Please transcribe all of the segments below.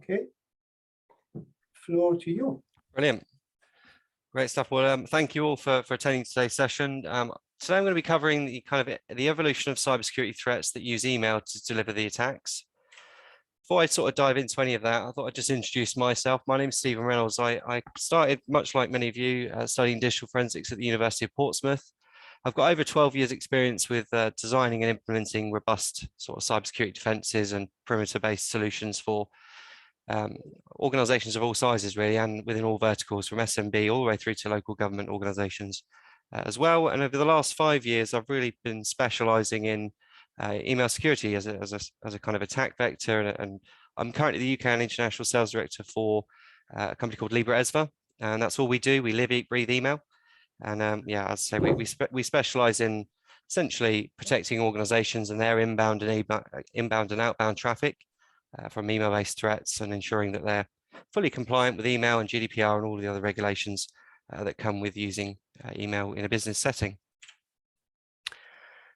Okay, floor to you. Brilliant. Great stuff. Well, thank you all for attending today's session. Today I'm going to be covering the evolution of cybersecurity threats that use email to deliver the attacks. Before I sort of dive into any of that, I thought I'd just introduce myself. My name is Stephen Reynolds. I started, much like many of you, studying digital forensics at the University of Portsmouth. I've got over 12 years experience with designing and implementing robust sort of cybersecurity defenses and perimeter-based solutions for organizations of all sizes, really, and within all verticals, from SMB all the way through to local government organizations as well. And over the last 5 years, I've really been specializing in email security as a kind of attack vector. And I'm currently the UK and international sales director for a company called Libra Esva. And that's all we do. We live, eat, breathe email. And yeah, as I say, we specialize in essentially protecting organizations and their inbound and outbound traffic from email-based threats, and ensuring that they're fully compliant with email and GDPR and all the other regulations that come with using email in a business setting.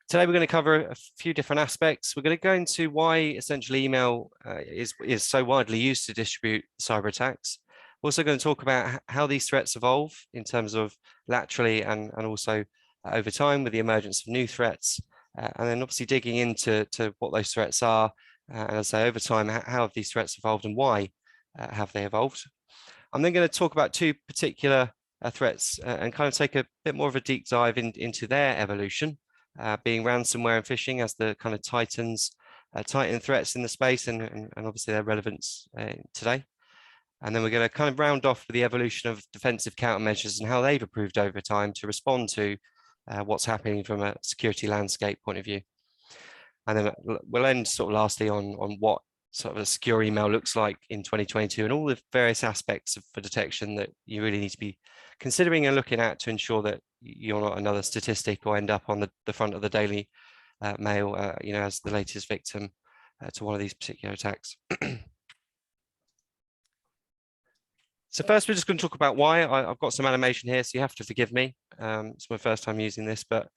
Today, we're going to cover a few different aspects. We're going to go into why essentially email is so widely used to distribute cyber attacks. We're also going to talk about how these threats evolve in terms of laterally and also over time with the emergence of new threats, and then obviously digging into what those threats are. And as I say, over time, how have these threats evolved and why have they evolved? I'm then going to talk about two particular threats and kind of take a bit more of a deep dive into their evolution, being ransomware and phishing as the kind of titan threats in the space, and obviously their relevance today. And then we're going to kind of round off with the evolution of defensive countermeasures and how they've improved over time to respond to what's happening from a security landscape point of view. And then we'll end sort of lastly on what sort of a secure email looks like in 2022 and all the various aspects for detection that you really need to be considering and looking at to ensure that you're not another statistic or end up on the front of the Daily Mail, as the latest victim to one of these particular attacks. So first, we're just going to talk about why. I've got some animation here, so you have to forgive me. It's my first time using this, but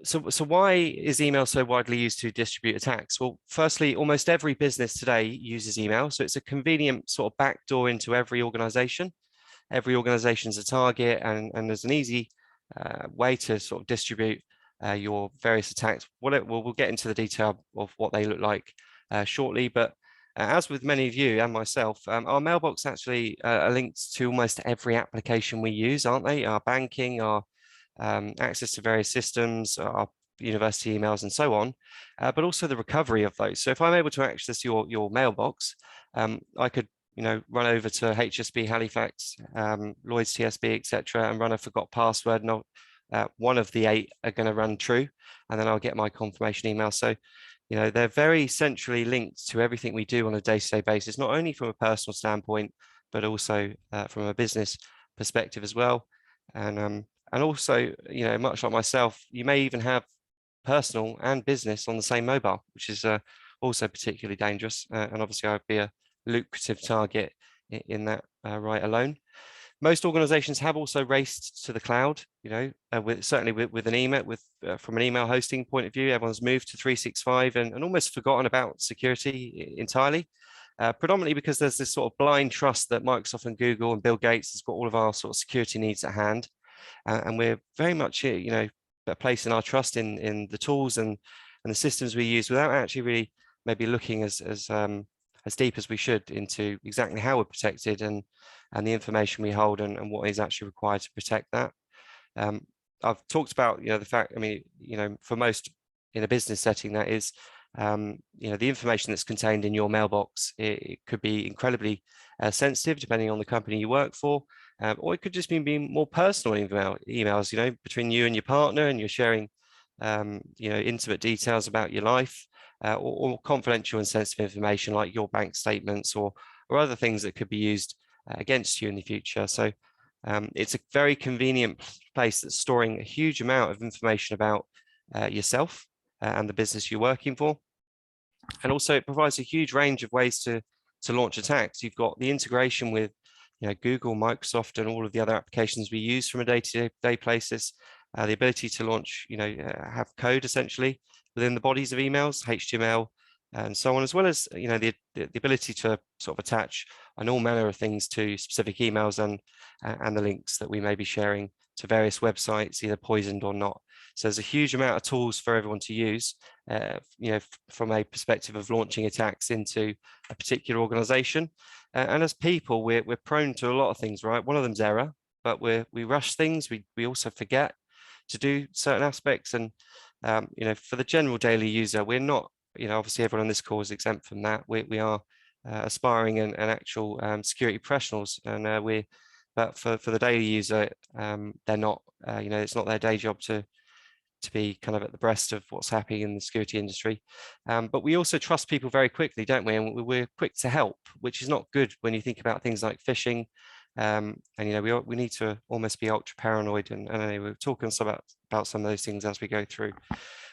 so why is email so widely used to distribute attacks? Well, firstly, almost every business today uses email, so it's a convenient sort of backdoor into every organization. Every organization is a target, and there's an easy way to sort of distribute your various attacks. We'll get into the detail of what they look like shortly, but as with many of you and myself, our mailbox actually are linked to almost every application we use, aren't they? Our banking, our access to various systems, our university emails and so on, but also the recovery of those. So if I'm able to access your mailbox, I could run over to HSB Halifax, Lloyd's TSB, etc., and run a forgot password, and one of the 8 are going to run true, and then I'll get my confirmation email. So they're very centrally linked to everything we do on a day-to-day basis, not only from a personal standpoint, but also from a business perspective as well. And also, much like myself, you may even have personal and business on the same mobile, which is also particularly dangerous. And obviously, I'd be a lucrative target in that right alone. Most organizations have also raced to the cloud, certainly with an email, from an email hosting point of view, everyone's moved to 365 and almost forgotten about security entirely, predominantly because there's this sort of blind trust that Microsoft and Google and Bill Gates has got all of our sort of security needs at hand. And we're very much, placing our trust in the tools and the systems we use without actually really maybe looking as deep as we should into exactly how we're protected and the information we hold and what is actually required to protect that. I've talked about the fact, for most in a business setting, that is the information that's contained in your mailbox, it could be incredibly sensitive depending on the company you work for, or it could just be being more personal emails, between you and your partner, and you're sharing intimate details about your life, or confidential and sensitive information like your bank statements or other things that could be used against you in the future. So it's a very convenient place that's storing a huge amount of information about yourself and the business you're working for. And also it provides a huge range of ways to launch attacks. You've got the integration with Google, Microsoft, and all of the other applications we use from a day-to-day basis. The ability to launch, have code essentially within the bodies of emails, HTML, and so on, as well as the ability to sort of attach on all manner of things to specific emails and the links that we may be sharing to various websites, either poisoned or not. So there's a huge amount of tools for everyone to use, from a perspective of launching attacks into a particular organization. And as people, we're prone to a lot of things, right? One of them's error, but we rush things. We also forget to do certain aspects. And, for the general daily user, we're not, obviously everyone on this call is exempt from that. We are aspiring and actual security professionals, and but for the daily user, they're not, it's not their day job to be kind of at the breast of what's happening in the security industry. But we also trust people very quickly, don't we? And we're quick to help, which is not good when you think about things like phishing. And we need to almost be ultra paranoid, and we're talking about some of those things as we go through.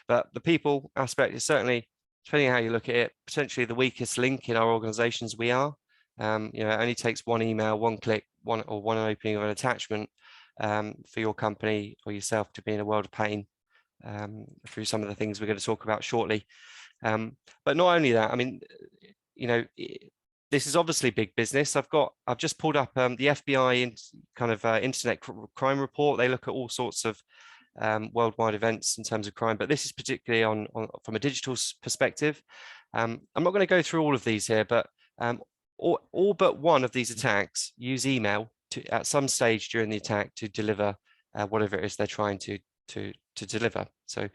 But the people aspect is certainly, depending on how you look at it, potentially the weakest link in our organizations. We are, it only takes one email, one click, one opening of an attachment for your company or yourself to be in a world of pain, through some of the things we're going to talk about shortly. But not only that, I mean, this is obviously big business. I've just pulled up the FBI internet crime report. They look at all sorts of worldwide events in terms of crime, but this is particularly on from a digital perspective. I'm not going to go through all of these here, but all but one of these attacks use email at some stage during the attack to deliver whatever it is they're trying to deliver. So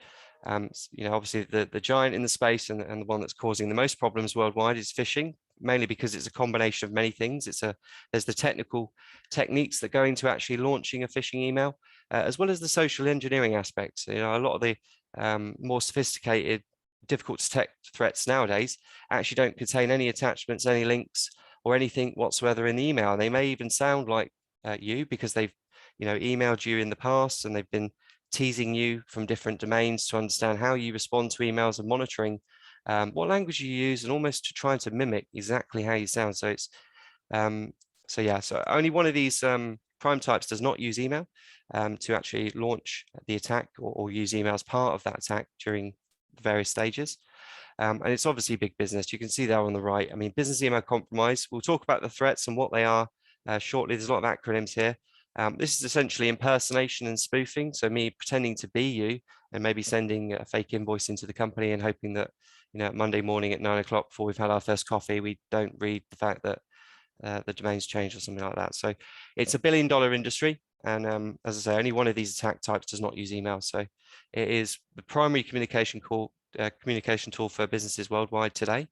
obviously the giant in the space and the one that's causing the most problems worldwide is phishing, mainly because it's a combination of many things. There's the technical techniques that go into actually launching a phishing email, as well as the social engineering aspects. A lot of the more sophisticated, difficult to detect threats nowadays actually don't contain any attachments, any links, or anything whatsoever in the email. And they may even sound like you, because they've emailed you in the past, and they've been teasing you from different domains to understand how you respond to emails and monitoring what language you use, and almost to trying to mimic exactly how you sound. So it's so only one of these crime types does not use email to actually launch the attack, or use email as part of that attack during the various stages. And it's obviously big business. You can see there on the right. I mean, business email compromise. We'll talk about the threats and what they are shortly. There's a lot of acronyms here. This is essentially impersonation and spoofing. So me pretending to be you and maybe sending a fake invoice into the company and hoping that, Monday morning at 9 o'clock before we've had our first coffee, we don't read the fact that the domain's changed or something like that. So it's $1 billion industry. And as I say, only one of these attack types does not use email. So it is the primary communication tool for businesses worldwide today.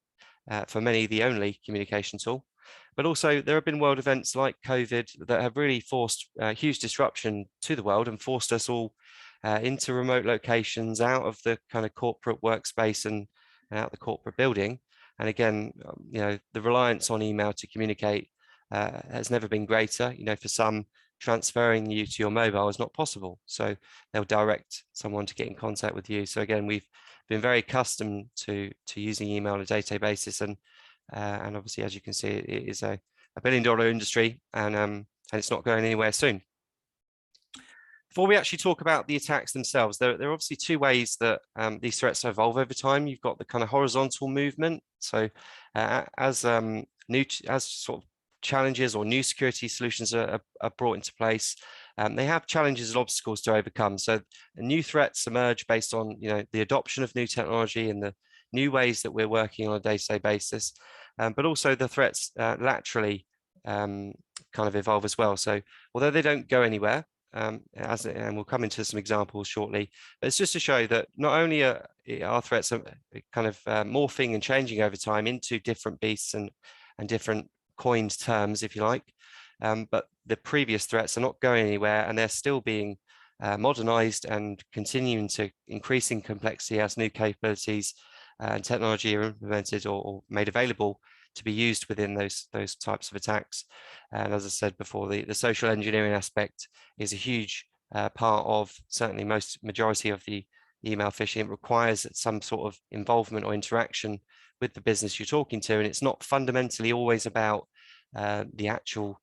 For many, the only communication tool. But also there have been world events like COVID that have really forced huge disruption to the world and forced us all into remote locations, out of the kind of corporate workspace and out the corporate building. And again, the reliance on email to communicate has never been greater. For some, transferring you to your mobile is not possible. So they'll direct someone to get in contact with you. So again, we've been very accustomed to using email on a day-to-day basis. And obviously, as you can see, it is a $1 billion industry, and it's not going anywhere soon. Before we actually talk about the attacks themselves, there are obviously two ways that these threats evolve over time. You've got the kind of horizontal movement. So as sort of challenges or new security solutions are brought into place, they have challenges and obstacles to overcome. So new threats emerge based on the adoption of new technology and the new ways that we're working on a day-to-day basis, but also the threats laterally kind of evolve as well. So although they don't go anywhere, and we'll come into some examples shortly, but it's just to show that not only are threats kind of morphing and changing over time into different beasts and different coined terms, if you like, but the previous threats are not going anywhere, and they're still being modernized and continuing to increase in complexity as new capabilities and technology are implemented or made available to be used within those types of attacks. And as I said before, the social engineering aspect is a huge part of certainly majority of the email phishing. It requires some sort of involvement or interaction with the business you're talking to, and it's not fundamentally always about the actual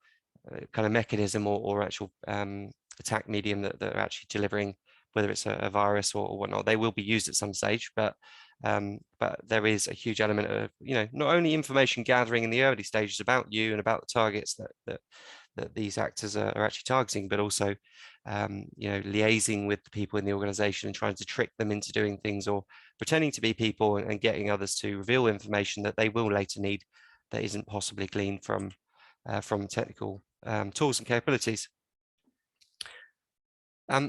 kind of mechanism or actual attack medium that they're actually delivering whether it's a virus or whatnot. They will be used at some stage, but there is a huge element of, not only information gathering in the early stages about you and about the targets that these actors are actually targeting, but also, liaising with the people in the organization and trying to trick them into doing things or pretending to be people and getting others to reveal information that they will later need that isn't possibly gleaned from technical tools and capabilities.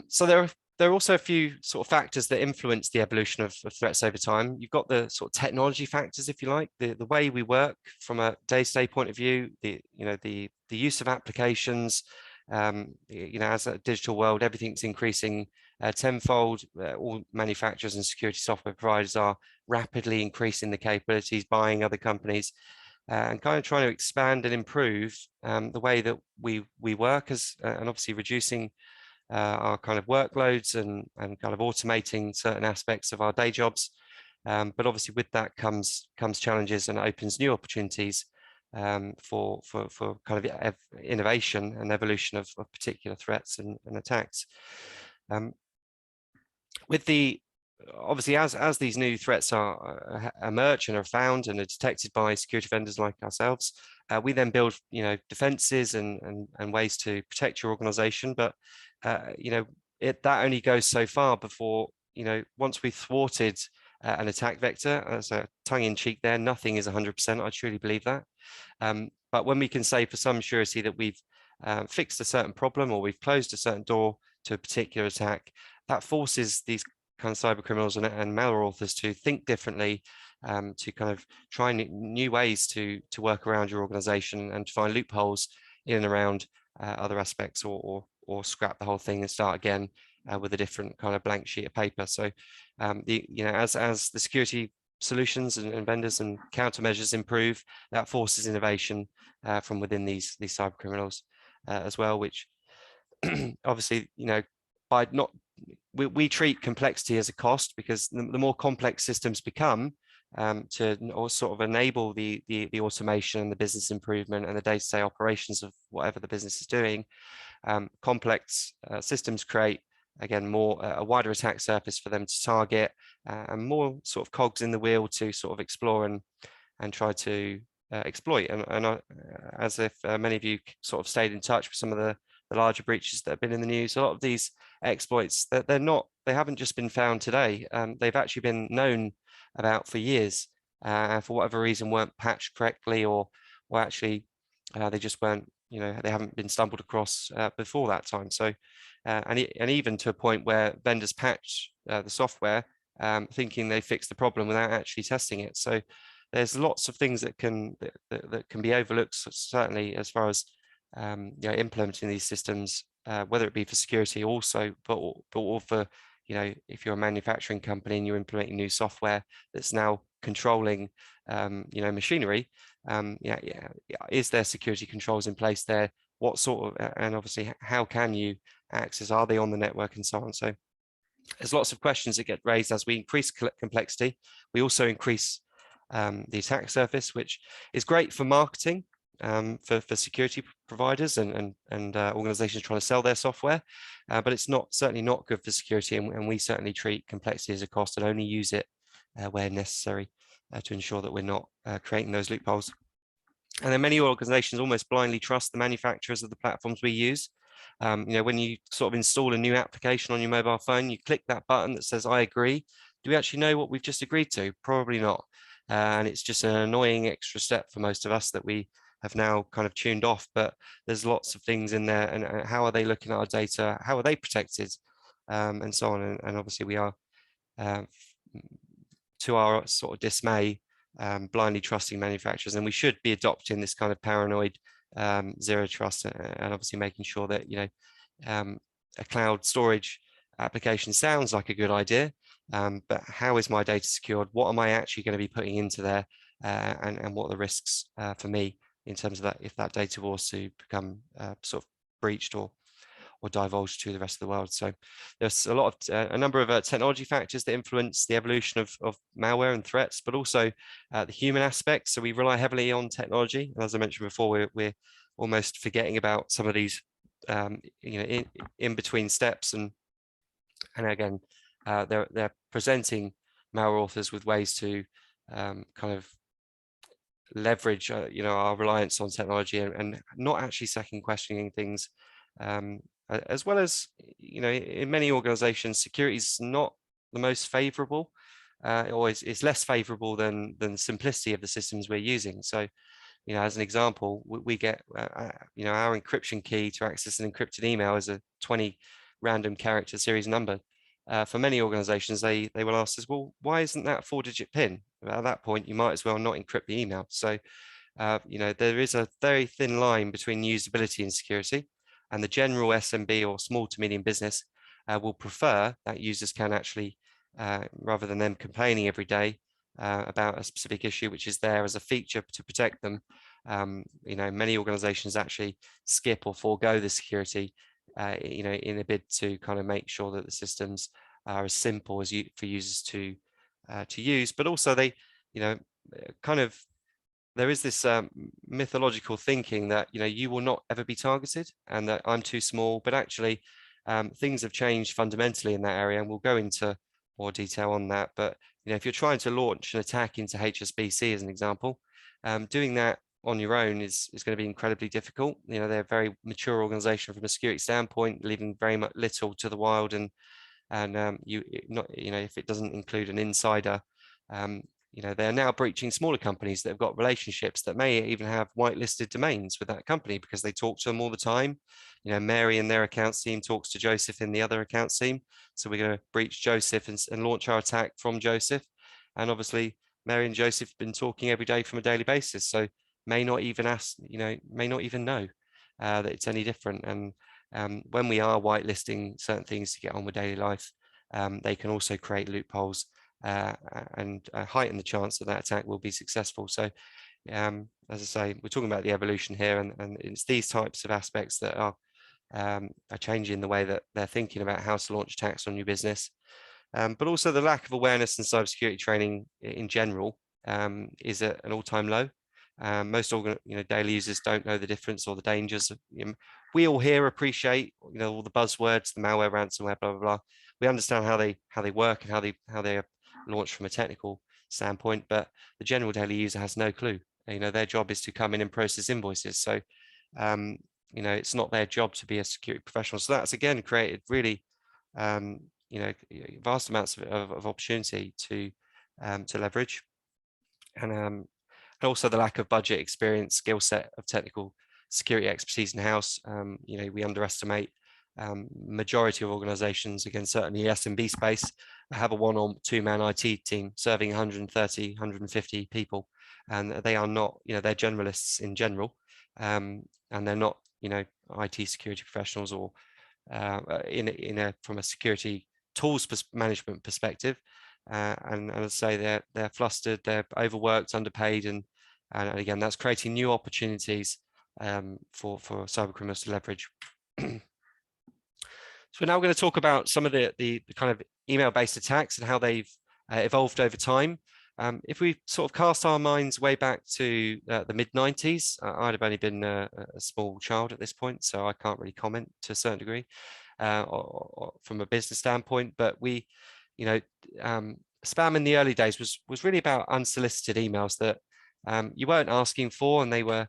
So there are also a few sort of factors that influence the evolution of threats over time. You've got the sort of technology factors, if you like, the way we work from a day-to-day point of view, the use of applications. As a digital world, everything's increasing tenfold. All manufacturers and security software providers are rapidly increasing the capabilities, buying other companies, and kind of trying to expand and improve the way that we work and obviously reducing our kind of workloads and kind of automating certain aspects of our day jobs. But obviously with that comes challenges and opens new opportunities for kind of innovation and evolution of particular threats and attacks. Obviously, as these new threats emerge and are found and are detected by security vendors like ourselves, we then build, defenses and ways to protect your organization. But that only goes so far before, once we've thwarted an attack vector, as a tongue-in-cheek there, nothing is 100%. I truly believe that. But when we can say for some surety that we've fixed a certain problem or we've closed a certain door to a particular attack, that forces these kind of cyber criminals and malware authors to think differently, to kind of try new ways to work around your organization and to find loopholes in and around other aspects, or scrap the whole thing and start again with a different kind of blank sheet of paper. So as the security solutions and vendors and countermeasures improve, that forces innovation from within these cyber criminals as well, which obviously, by not, we treat complexity as a cost, because the more complex systems become, to sort of enable the automation and the business improvement and the day-to-day operations of whatever the business is doing, complex systems create, again, a wider attack surface for them to target, and more sort of cogs in the wheel to sort of explore and try to exploit. And as if many of you sort of stayed in touch with some of the larger breaches that have been in the news, a lot of these exploits, they haven't just been found today. They've actually been known about for years, and for whatever reason weren't patched correctly, or actually they just weren't, they haven't been stumbled across before that time. So and even to a point where vendors patch the software thinking they fixed the problem without actually testing it. So there's lots of things that can be overlooked, certainly as far as implementing these systems, whether it be for security also, but for, if you're a manufacturing company and you're implementing new software that's now controlling, machinery, is there security controls in place there? What sort of, and obviously how can you access, are they on the network, and so on. So there's lots of questions that get raised as we increase complexity. We also increase the attack surface, which is great for marketing, for security providers and organizations trying to sell their software, but it's certainly not good for security, and we certainly treat complexity as a cost and only use it where necessary to ensure that we're not creating those loopholes. And then many organizations almost blindly trust the manufacturers of the platforms we use. When you sort of install a new application on your mobile phone, you click that button that says, I agree. Do we actually know what we've just agreed to? Probably not. And it's just an annoying extra step for most of us that we have now kind of tuned off, but there's lots of things in there, and how are they looking at our data? How are they protected? And so on. And obviously we are, to our sort of dismay, blindly trusting manufacturers, and we should be adopting this kind of paranoid zero trust, and obviously making sure that a cloud storage application sounds like a good idea, but how is my data secured? What am I actually going to be putting into there, and what are the risks for me in terms of that, if that data was to become sort of breached or divulged to the rest of the world. So there's a number of technology factors that influence the evolution of malware and threats, but also the human aspect. So we rely heavily on technology. And as I mentioned before, we're almost forgetting about some of these in between steps and And again, they're presenting malware authors with ways to kind of leverage, our reliance on technology and not actually second questioning things, as well as, in many organizations, security is not the most favorable, or is less favorable than simplicity of the systems we're using. So, as an example, we get, our encryption key to access an encrypted email is a 20 random character series number. For many organizations, they will ask us, well, why isn't that a 4-digit PIN? At that point, you might as well not encrypt the email. So, there is a very thin line between usability and security, and the general SMB or small to medium business will prefer that users can actually, rather than them complaining every day about a specific issue, which is there as a feature to protect them. Many organizations actually skip or forego the security, in a bid to kind of make sure that the systems are as simple as for users to use, but also they, kind of, there is this mythological thinking that, you will not ever be targeted and that I'm too small, but actually things have changed fundamentally in that area, and we'll go into more detail on that. But, if you're trying to launch an attack into HSBC, as an example, doing that on your own is going to be incredibly difficult. They're a very mature organization from a security standpoint, leaving very much little to the wild, and if it doesn't include an insider, they're now breaching smaller companies that have got relationships that may even have whitelisted domains with that company because they talk to them all the time. Mary and their accounts team talks to Joseph in the other accounts team. So we're going to breach Joseph and launch our attack from Joseph. And obviously, Mary and Joseph have been talking every day from a daily basis. So may not even know that it's any different. And when we are whitelisting certain things to get on with daily life, they can also create loopholes and heighten the chance that attack will be successful. So, as I say, we're talking about the evolution here, and it's these types of aspects that are changing the way that they're thinking about how to launch attacks on your business. But also the lack of awareness and cybersecurity training in general is at an all-time low. Most daily users don't know the difference or the dangers. We all here appreciate all the buzzwords, the malware, ransomware, blah blah blah. We understand how they work and how they are launched from a technical standpoint, but the general daily user has no clue. Their job is to come in and process invoices. So it's not their job to be a security professional. So that's again created really vast amounts of opportunity to leverage, and also the lack of budget, experience, skill set of technical security expertise in house. We underestimate majority of organizations, again, certainly the SMB space, have a 1 or 2 man IT team serving 130, 150 people, and they are not, they're generalists in general, and they're not, IT security professionals or from a security tools management perspective. And as I say, they're flustered, they're overworked, underpaid, and again, that's creating new opportunities for cyber criminals to leverage. So we're now going to talk about some of the kind of email-based attacks and how they've evolved over time. If we sort of cast our minds way back to the mid-90s, I'd have only been a small child at this point, so I can't really comment to a certain degree or from a business standpoint. But spam in the early days was really about unsolicited emails that you weren't asking for, and they were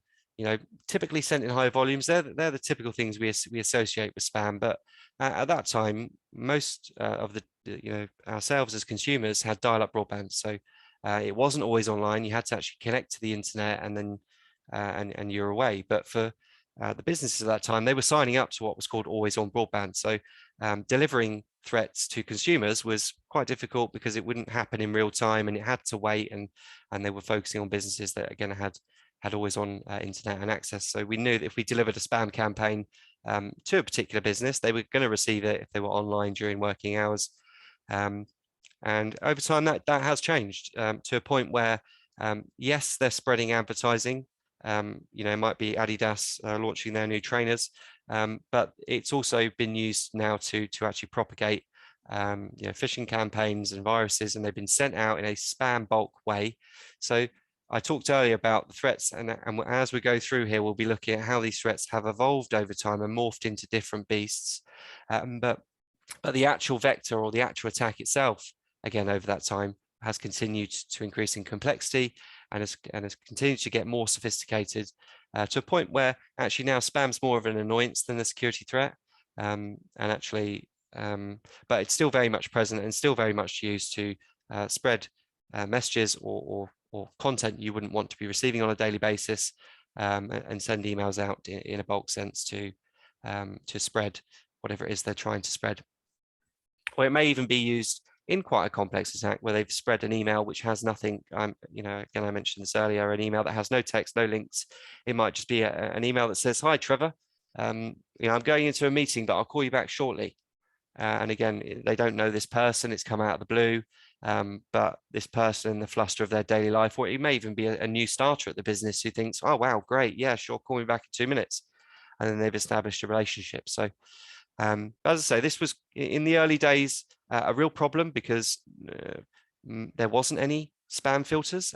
typically sent in high volumes. They're the typical things we associate with spam. But at that time, most of ourselves as consumers had dial-up broadband, so it wasn't always online. You had to actually connect to the internet, and then and you're away. But for the businesses at that time, they were signing up to what was called always-on broadband. So delivering threats to consumers was quite difficult because it wouldn't happen in real time, and it had to wait. And they were focusing on businesses that again had always on internet and access. So we knew that if we delivered a spam campaign to a particular business, they were going to receive it if they were online during working hours. And over time, that has changed to a point where, yes, they're spreading advertising. It might be Adidas launching their new trainers, but it's also been used now to actually propagate phishing campaigns and viruses, and they've been sent out in a spam bulk way. So I talked earlier about the threats, and as we go through here, we'll be looking at how these threats have evolved over time and morphed into different beasts. But But the actual vector or the actual attack itself, again, over that time, has continued to increase in complexity and has continued to get more sophisticated to a point where actually now spam's more of an annoyance than a security threat. But it's still very much present and still very much used to spread messages or content you wouldn't want to be receiving on a daily basis, and send emails out in a bulk sense to spread whatever it is they're trying to spread. Or it may even be used in quite a complex attack where they've spread an email which has nothing. Again, I mentioned this earlier, an email that has no text, no links. It might just be an email that says, "Hi, Trevor. I'm going into a meeting, but I'll call you back shortly." And again, they don't know this person. It's come out of the blue. But this person in the fluster of their daily life, or it may even be a new starter at the business who thinks, "Oh, wow, great. Yeah, sure. Call me back in 2 minutes." And then they've established a relationship. So as I say, this was in the early days a real problem because there wasn't any spam filters.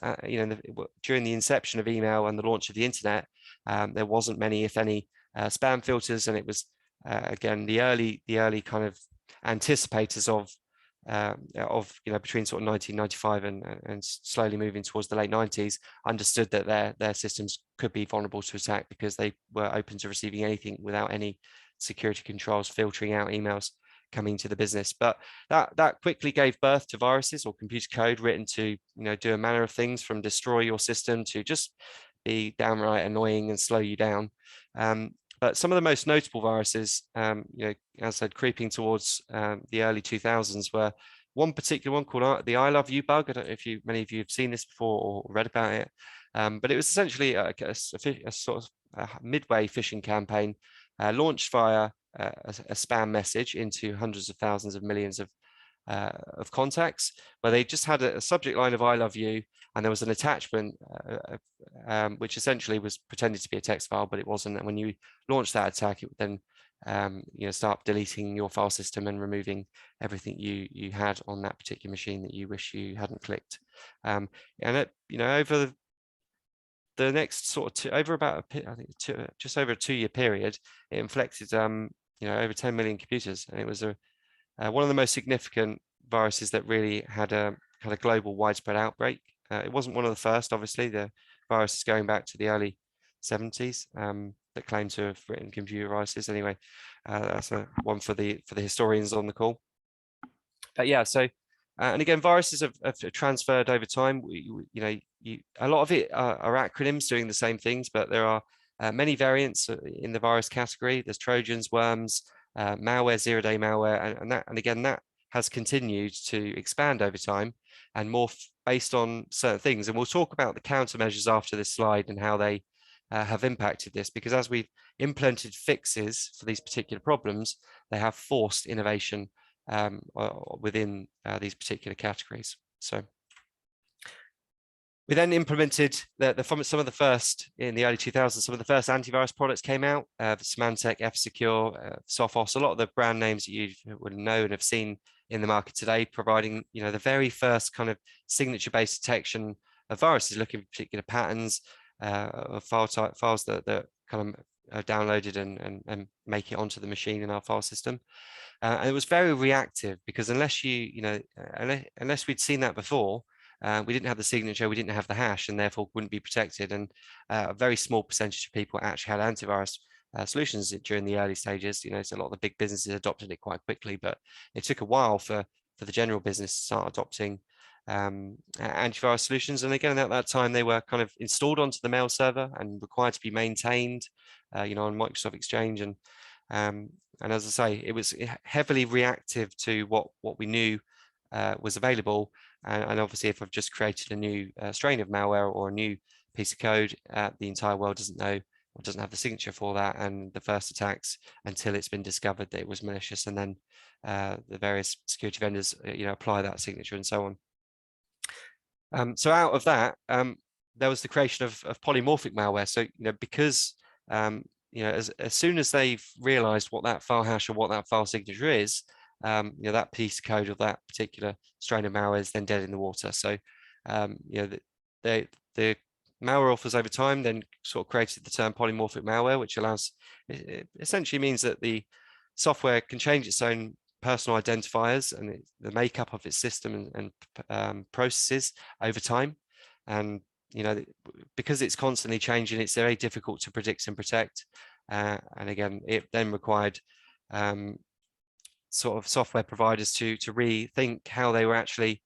During the inception of email and the launch of the internet, there wasn't many, if any, spam filters, and it was again the early kind of anticipators of between sort of 1995 and slowly moving towards the late 90s, understood that their systems could be vulnerable to attack because they were open to receiving anything without any security controls filtering out emails coming to the business. But that quickly gave birth to viruses or computer code written to do a manner of things, from destroy your system to just be downright annoying and slow you down. But some of the most notable viruses, as I said, creeping towards the early 2000s, were one particular one called the I Love You bug. I don't know if many of you have seen this before or read about it, but it was essentially a sort of midway phishing campaign launched via a spam message into hundreds of thousands of millions of contacts, where they just had a subject line of "I love you," and there was an attachment which essentially was pretended to be a text file, but it wasn't. And when you launch that attack, it would then start deleting your file system and removing everything you had on that particular machine that you wish you hadn't clicked. And over the next sort of over about just over a 2-year period, it infected over 10 million computers, and it was one of the most significant viruses that really had a global widespread outbreak. It wasn't one of the first, obviously. The virus is going back to the early 70s that claim to have written computer viruses. Anyway, that's one for the historians on the call. But yeah, so and again, viruses have transferred over time. A lot of it are acronyms doing the same things, but there are many variants in the virus category. There's Trojans, worms, malware, zero-day malware, and again, that has continued to expand over time and morph based on certain things. And we'll talk about the countermeasures after this slide and how they have impacted this, because as we've implemented fixes for these particular problems, they have forced innovation within these particular categories. So we then implemented some of the first in the early 2000s. Some of the first antivirus products came out: Symantec, F-Secure, Sophos. A lot of the brand names that you would know and have seen in the market today, providing the very first kind of signature-based detection of viruses, looking for particular patterns of files that kind of are downloaded and make it onto the machine in our file system. And it was very reactive because unless we'd seen that before, we didn't have the signature, we didn't have the hash, and therefore wouldn't be protected. And a very small percentage of people actually had antivirus solutions during the early stages. So a lot of the big businesses adopted it quite quickly, but it took a while for the general business to start adopting antivirus solutions. And again, at that time, they were kind of installed onto the mail server and required to be maintained, on Microsoft Exchange. And as I say, it was heavily reactive to what we knew was available. And obviously, if I've just created a new strain of malware or a new piece of code, the entire world doesn't know or doesn't have the signature for that. And the first attacks, until it's been discovered that it was malicious, and then the various security vendors, apply that signature and so on. So out of that, there was the creation of polymorphic malware. So because as soon as they've realized what that file hash or what that file signature is, that piece of code of that particular strain of malware is then dead in the water. So the malware authors over time then sort of created the term polymorphic malware, which it essentially means that the software can change its own personal identifiers and the makeup of its system and processes over time. And because it's constantly changing, it's very difficult to predict and protect. And again, it then required sort of software providers to rethink how they were actually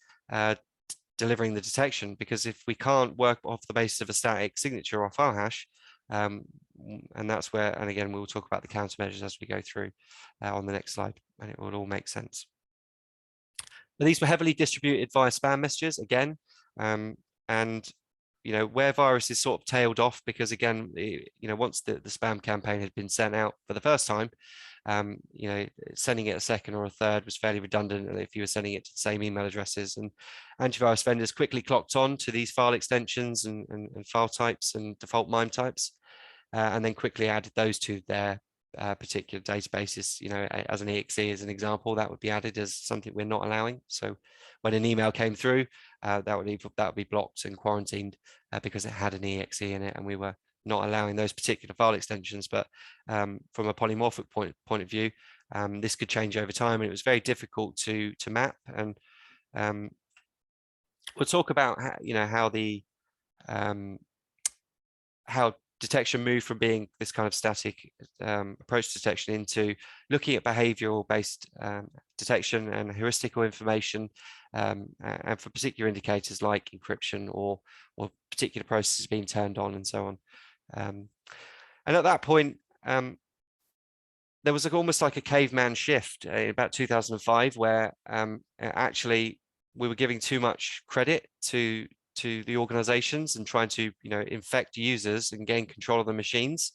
delivering the detection, because if we can't work off the basis of a static signature or file hash, and that's where, and again, we'll talk about the countermeasures as we go through on the next slide, and it will all make sense. But these were heavily distributed via spam messages again, and where viruses sort of tailed off, because again, once the spam campaign had been sent out for the first time, sending it a second or a third was fairly redundant if you were sending it to the same email addresses, and antivirus vendors quickly clocked on to these file extensions and file types and default MIME types, and then quickly added those to their particular databases. As an exe, as an example, that would be added as something we're not allowing. So when an email came through, that would be blocked and quarantined because it had an exe in it, and we were not allowing those particular file extensions. But from a polymorphic point of view, this could change over time, and it was very difficult to map. And we'll talk about how detection moved from being this kind of static approach to detection into looking at behavioral based detection and heuristical information, and for particular indicators like encryption or particular processes being turned on and so on. And at that point, there was almost like a caveman shift in about 2005, where actually we were giving too much credit to the organizations and trying to infect users and gain control of the machines.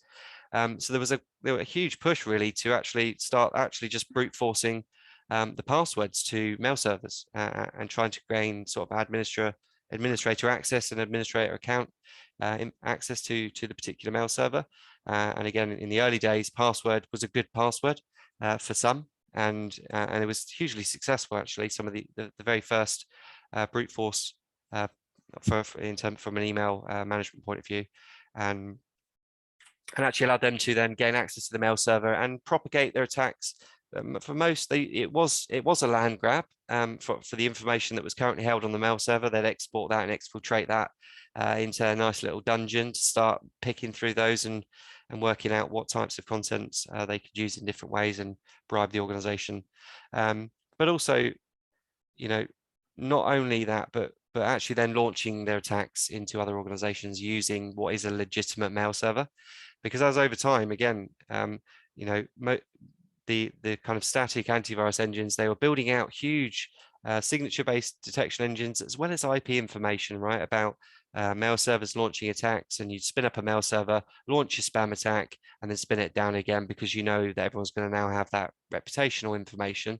So there was a huge push really to actually start just brute forcing the passwords to mail servers and trying to gain sort of administrator access and administrator account access to the particular mail server. And again, in the early days, password was a good password for some, and it was hugely successful actually. Some of the very first brute force from an email management point of view, and actually allowed them to then gain access to the mail server and propagate their attacks. For most, it was a land grab for the information that was currently held on the mail server. They'd export that and exfiltrate that into a nice little dungeon to start picking through those and working out what types of contents they could use in different ways and bribe the organization. But also, not only that, but actually then launching their attacks into other organizations using what is a legitimate mail server. Because as over time, again, the kind of static antivirus engines, they were building out huge signature-based detection engines, as well as IP information, right, about mail servers launching attacks. And you'd spin up a mail server, launch a spam attack, and then spin it down again, because that everyone's going to now have that reputational information,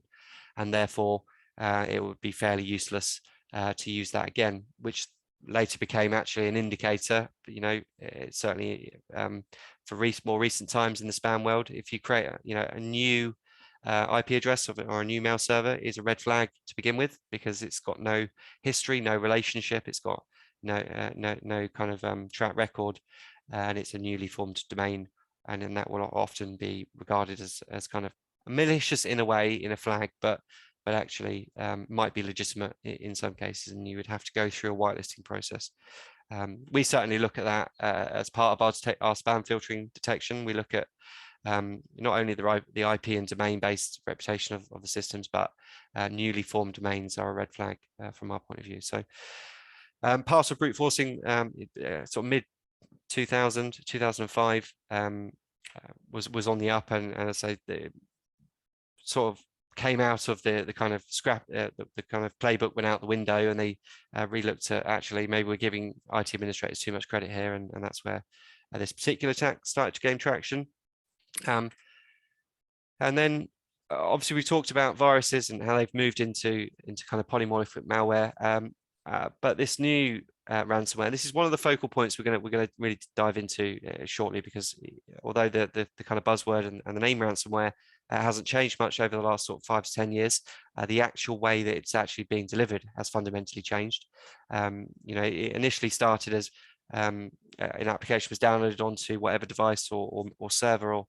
and therefore it would be fairly useless to use that again, which later became actually an indicator. Certainly for more recent times in the spam world, if you create a new IP address or a new mail server, is a red flag to begin with, because it's got no history, no relationship, it's got no kind of track record, and it's a newly formed domain, and then that will often be regarded as kind of malicious in a way, in a flag, but actually might be legitimate in some cases, and you would have to go through a whitelisting process. We certainly look at that as part of our spam filtering detection. We look at not only the IP and domain-based reputation of the systems, but newly formed domains are a red flag from our point of view. So password brute forcing, sort of mid 2005 was on the up, and I say the sort of came out of the kind of scrap, the kind of playbook went out the window, and they re-looked at actually maybe we're giving IT administrators too much credit here, and that's where this particular attack started to gain traction. And then obviously we talked about viruses and how they've moved into kind of polymorphic malware, but this new ransomware, this is one of the focal points we're going to really dive into shortly, because although the kind of buzzword and the name ransomware hasn't changed much over the last sort of 5 to 10 years, the actual way that it's actually being delivered has fundamentally changed. It initially started as an application was downloaded onto whatever device or server or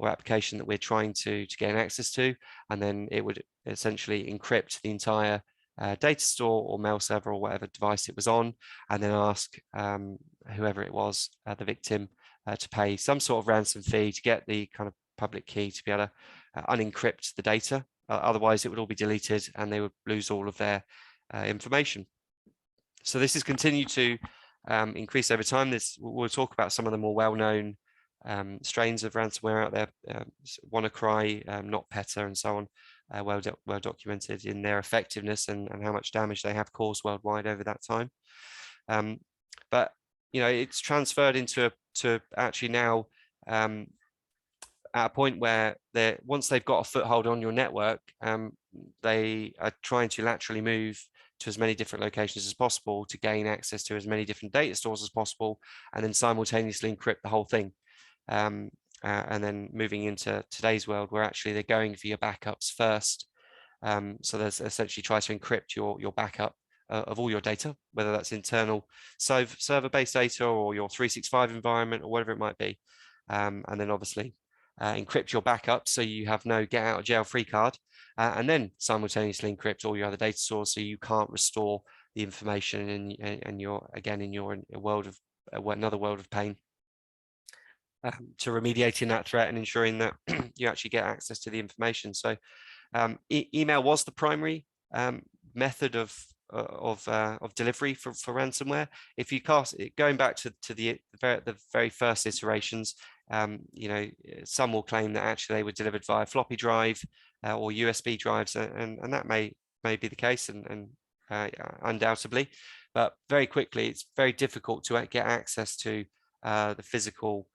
or application that we're trying to gain access to, and then it would essentially encrypt the entire data store or mail server or whatever device it was on, and then ask whoever it was, the victim, to pay some sort of ransom fee to get the kind of public key to be able to unencrypt the data. Otherwise, it would all be deleted and they would lose all of their information. So this has continued to increase over time. We'll talk about some of the more well-known strains of ransomware out there, WannaCry, NotPetya, and so on, well documented in their effectiveness and how much damage they have caused worldwide over that time. But it's transferred into actually now at a point where once they've got a foothold on your network, they are trying to laterally move to as many different locations as possible to gain access to as many different data stores as possible, and then simultaneously encrypt the whole thing. And then moving into today's world where actually they're going for your backups first. So there's essentially try to encrypt your backup of all your data, whether that's internal server-based data or your 365 environment or whatever it might be. And then obviously encrypt your backup so you have no get out of jail free card, and then simultaneously encrypt all your other data stores so you can't restore the information and you're again in your world of another world of pain. To remediating that threat and ensuring that you actually get access to the information. So email was the primary method of delivery for ransomware. If you going back to the very first iterations, some will claim that actually they were delivered via floppy drive or USB drives, and that may be the case, and undoubtedly, but very quickly it's very difficult to get access to the physical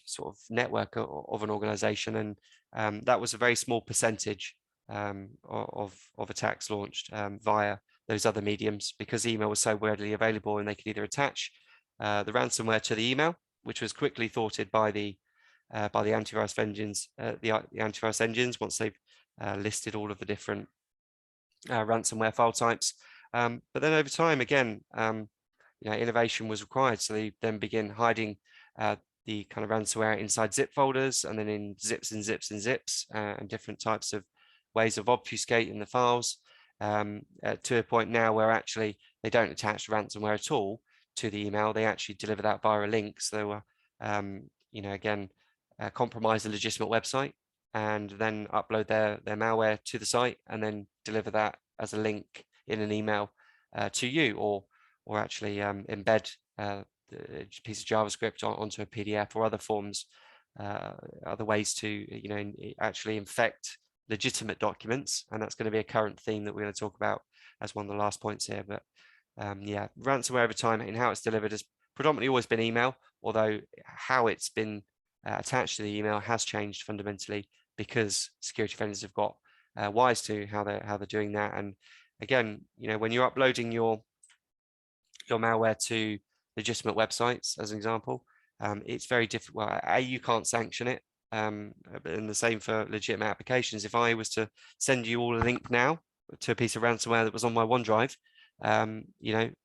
sort of network of an organization, and that was a very small percentage of attacks launched via those other mediums, because email was so readily available, and they could either attach the ransomware to the email, which was quickly thwarted by the antivirus engines, the antivirus engines once they've listed all of the different ransomware file types. But then over time, again, innovation was required, so they then begin hiding the kind of ransomware inside zip folders, and then in zips and zips and zips, and different types of ways of obfuscating the files, to a point now where actually they don't attach ransomware at all to the email. They actually deliver that via a link. So they were, again, compromise a legitimate website and then upload their malware to the site and then deliver that as a link in an email to you, or actually embed the piece of JavaScript onto a PDF or other forms, other ways to actually infect legitimate documents. And that's going to be a current theme that we're going to talk about as one of the last points here. But yeah, ransomware over time and how it's delivered has predominantly always been email, although how it's been attached to the email has changed fundamentally because security vendors have got wise to how they're doing that. And again, when you're uploading your malware to legitimate websites, as an example, it's very difficult. Well, you can't sanction it, and the same for legitimate applications. If I was to send you all a link now to a piece of ransomware that was on my OneDrive,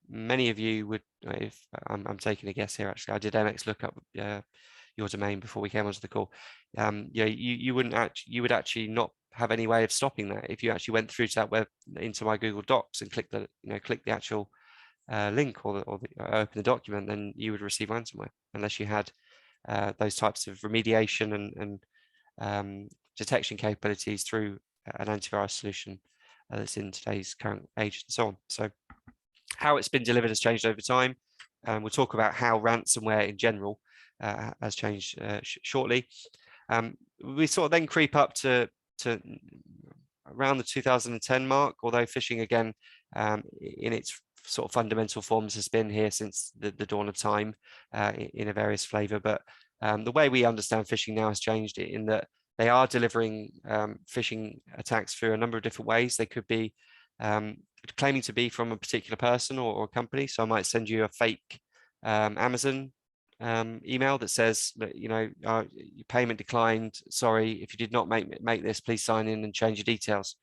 many of you would, if I'm taking a guess here, actually, I did MX look up your domain before we came onto the call. You would actually not have any way of stopping that. If you actually went through to that web into my Google Docs and click the actual link or open the document, then you would receive ransomware unless you had those types of remediation and detection capabilities through an antivirus solution that's in today's current age and so on. So how it's been delivered has changed over time, and we'll talk about how ransomware in general has changed shortly. We sort of then creep up to around the 2010 mark, although phishing again in its sort of fundamental forms has been here since the dawn of time in a various flavor. But the way we understand phishing now has changed in that they are delivering phishing attacks through a number of different ways. They could be claiming to be from a particular person or a company. So I might send you a fake Amazon email that says that your payment declined. Sorry, if you did not make this, please sign in and change your details,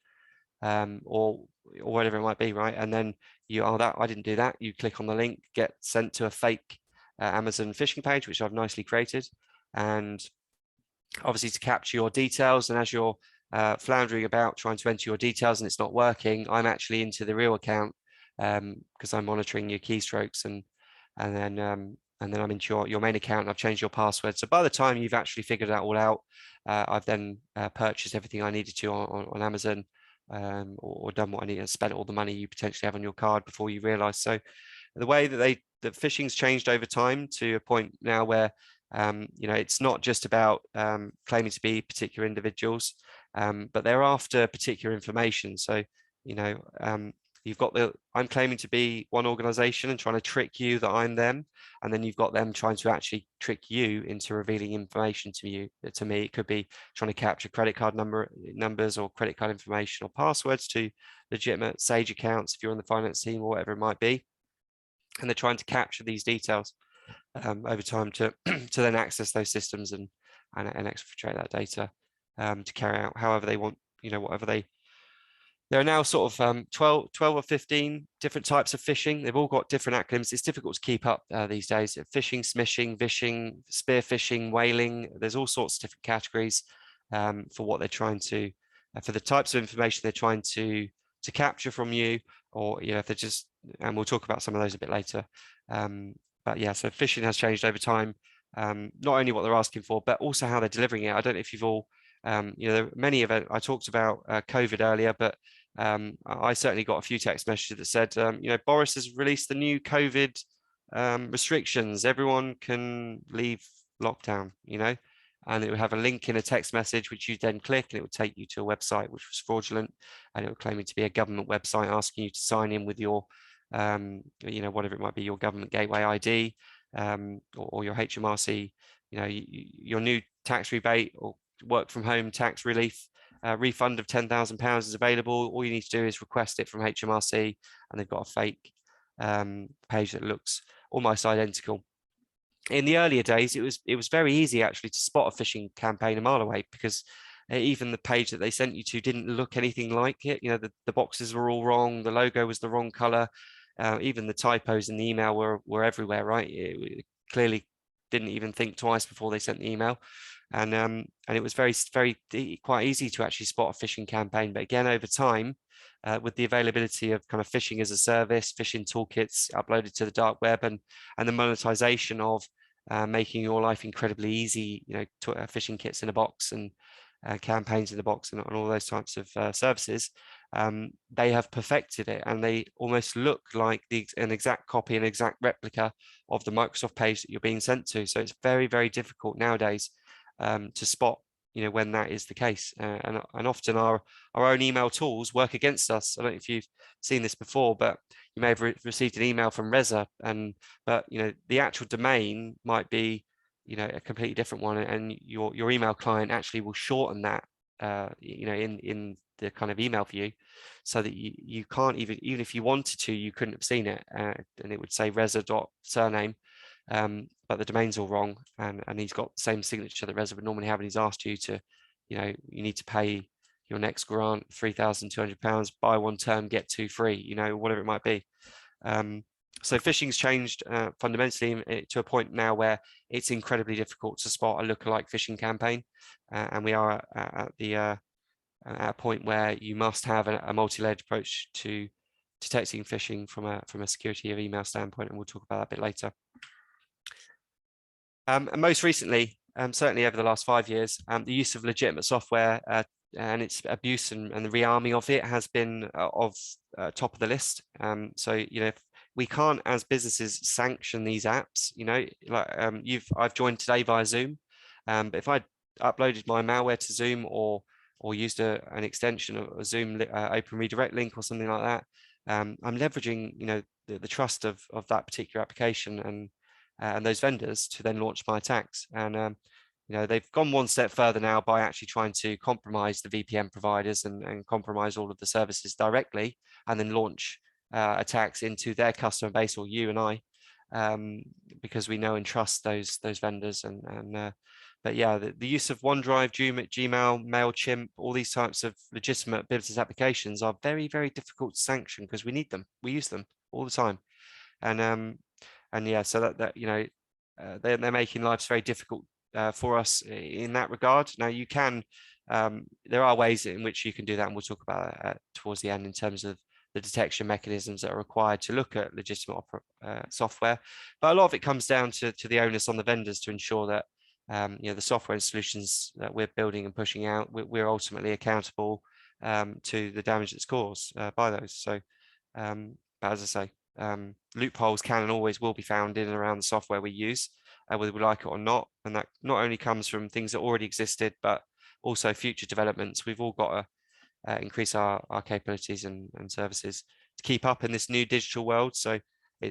or whatever it might be, right? And then I didn't do that. You click on the link, get sent to a fake Amazon phishing page, which I've nicely created, and obviously to capture your details. And as you're floundering about trying to enter your details and it's not working, I'm actually into the real account because I'm monitoring your keystrokes, and then I'm into your main account and I've changed your password. So by the time you've actually figured that all out, I've then purchased everything I needed to on Amazon, or done what I need and spent all the money you potentially have on your card before you realize. So the way that phishing's changed over time to a point now where it's not just about claiming to be particular individuals, but they're after particular information. So you've got I'm claiming to be one organization and trying to trick you that I'm them, and then you've got them trying to actually trick you into revealing information to me. It could be trying to capture credit card numbers or credit card information or passwords to legitimate Sage accounts if you're on the finance team or whatever it might be, and they're trying to capture these details over time to then access those systems and exfiltrate that data to carry out however they want, whatever there are now sort of 12 or 15 different types of phishing. They've all got different acronyms. It's difficult to keep up these days. Phishing, smishing, vishing, spear phishing, whaling. There's all sorts of different categories for what they're trying to, for the types of information they're trying to capture from you, or if they're just, and we'll talk about some of those a bit later. But yeah, so phishing has changed over time. Not only what they're asking for, but also how they're delivering it. I don't know if you've all, there are many of it. I talked about COVID earlier, but I certainly got a few text messages that said, Boris has released the new COVID restrictions. Everyone can leave lockdown, and it would have a link in a text message, which you then click, and it would take you to a website which was fraudulent, and it would claim it to be a government website asking you to sign in with your, whatever it might be, your government gateway ID, or your HMRC, your new tax rebate or work from home tax relief refund of £10,000 is available. All you need to do is request it from HMRC, and they've got a fake page that looks almost identical. In the earlier days, it was very easy actually to spot a phishing campaign a mile away, because even the page that they sent you to didn't look anything like it. The boxes were all wrong, the logo was the wrong color, even the typos in the email were everywhere, right? It clearly didn't even think twice before they sent the email. And it was quite easy to actually spot a phishing campaign. But again, over time, with the availability of kind of phishing as a service, phishing toolkits uploaded to the dark web, and the monetization of making your life incredibly easy, phishing kits in a box and campaigns in the box and all those types of services, they have perfected it, and they almost look like an exact copy, an exact replica of the Microsoft page that you're being sent to. So it's very, very difficult nowadays to spot, when that is the case, and often our own email tools work against us. I don't know if you've seen this before, but you may have received an email from Reza, but the actual domain might be a completely different one, and your email client actually will shorten that in the kind of email view, so that you can't even if you wanted to, you couldn't have seen it, and it would say Reza.surname, but the domain's all wrong, and he's got the same signature that Reza would normally have, and he's asked you to, you need to pay your next grant £3,200, buy one term, get two free, whatever it might be. So phishing's changed fundamentally to a point now where it's incredibly difficult to spot a lookalike phishing campaign, and we are at a point where you must have a multi-layered approach to detecting phishing from a security of email standpoint, and we'll talk about that a bit later. And most recently, certainly over the last 5 years, the use of legitimate software and its abuse and the rearming of it has been top of the list. So we can't, as businesses, sanction these apps. I've joined today via Zoom, but if I uploaded my malware to Zoom or used an extension of a Zoom Open Redirect link or something like that, I'm leveraging the trust of that particular application and those vendors to then launch my attacks. And they've gone one step further now by actually trying to compromise the VPN providers and compromise all of the services directly, and then launch attacks into their customer base, or you and I, because we know and trust those vendors. But yeah, the use of OneDrive, Gmail, MailChimp, all these types of legitimate business applications are very, very difficult to sanction, because we need them. We use them all the time. And yeah, so that they're making lives very difficult for us in that regard. Now you can, there are ways in which you can do that, and we'll talk about that towards the end in terms of the detection mechanisms that are required to look at legitimate software. But a lot of it comes down to the onus on the vendors to ensure that the software and solutions that we're building and pushing out, we're ultimately accountable to the damage that's caused by those. So, but as I say, loopholes can and always will be found in and around the software we use, whether we like it or not. And that not only comes from things that already existed, but also future developments. We've all got to increase our capabilities and services to keep up in this new digital world. So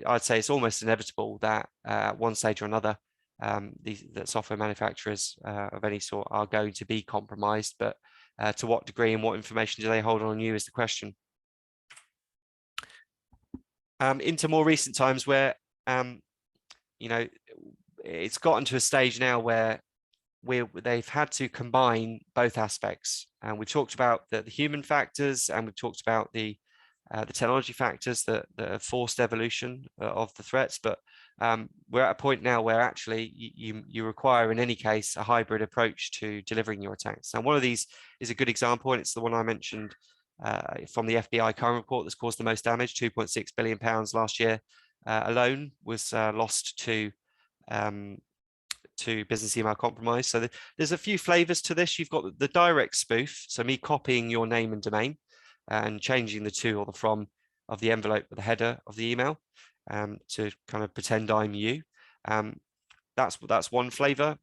I'd say it's almost inevitable that at one stage or another, the software manufacturers of any sort are going to be compromised, but to what degree and what information do they hold on you is the question. Into more recent times where, it's gotten to a stage now where they've had to combine both aspects. And we've talked about the human factors, and we've talked about the technology factors that have forced evolution of the threats. But we're at a point now where actually you require, in any case, a hybrid approach to delivering your attacks. And one of these is a good example, and it's the one I mentioned from the FBI current report that's caused the most damage. £2.6 billion last year alone was lost to business email compromise. So there's a few flavors to this. You've got the direct spoof, so me copying your name and domain and changing the to or the from of the envelope or the header of the email to kind of pretend I'm you. That's one flavor.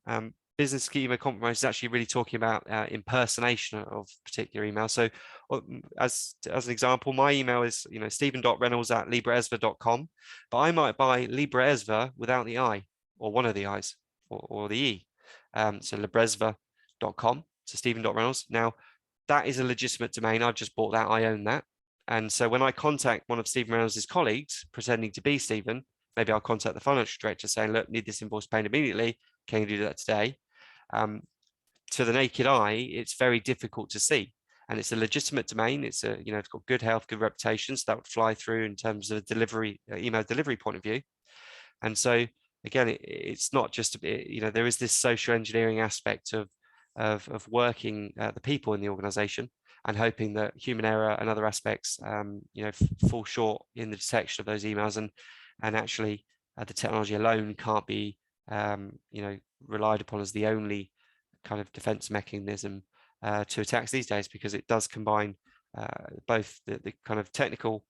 Business email compromise is actually really talking about impersonation of particular email. So as an example, my email is stephen.reynolds@libreesva.com, but I might buy libreesva without the I or one of the I's or the E. So libreesva.com, so stephen.reynolds. Now, that is a legitimate domain. I've just bought that. I own that. And so when I contact one of Stephen Reynolds' colleagues pretending to be Stephen, maybe I'll contact the financial director saying, look, need this invoice paid immediately. Can you do that today? To the naked eye, it's very difficult to see. And it's a legitimate domain. It's it's got good health, good reputation. So that would fly through in terms of delivery, email delivery point of view. And so again, it's not just, there is this social engineering aspect of working the people in the organization and hoping that human error and other aspects, fall short in the detection of those emails, and actually the technology alone can't be, relied upon as the only kind of defense mechanism to attacks these days, because it does combine both the kind of technical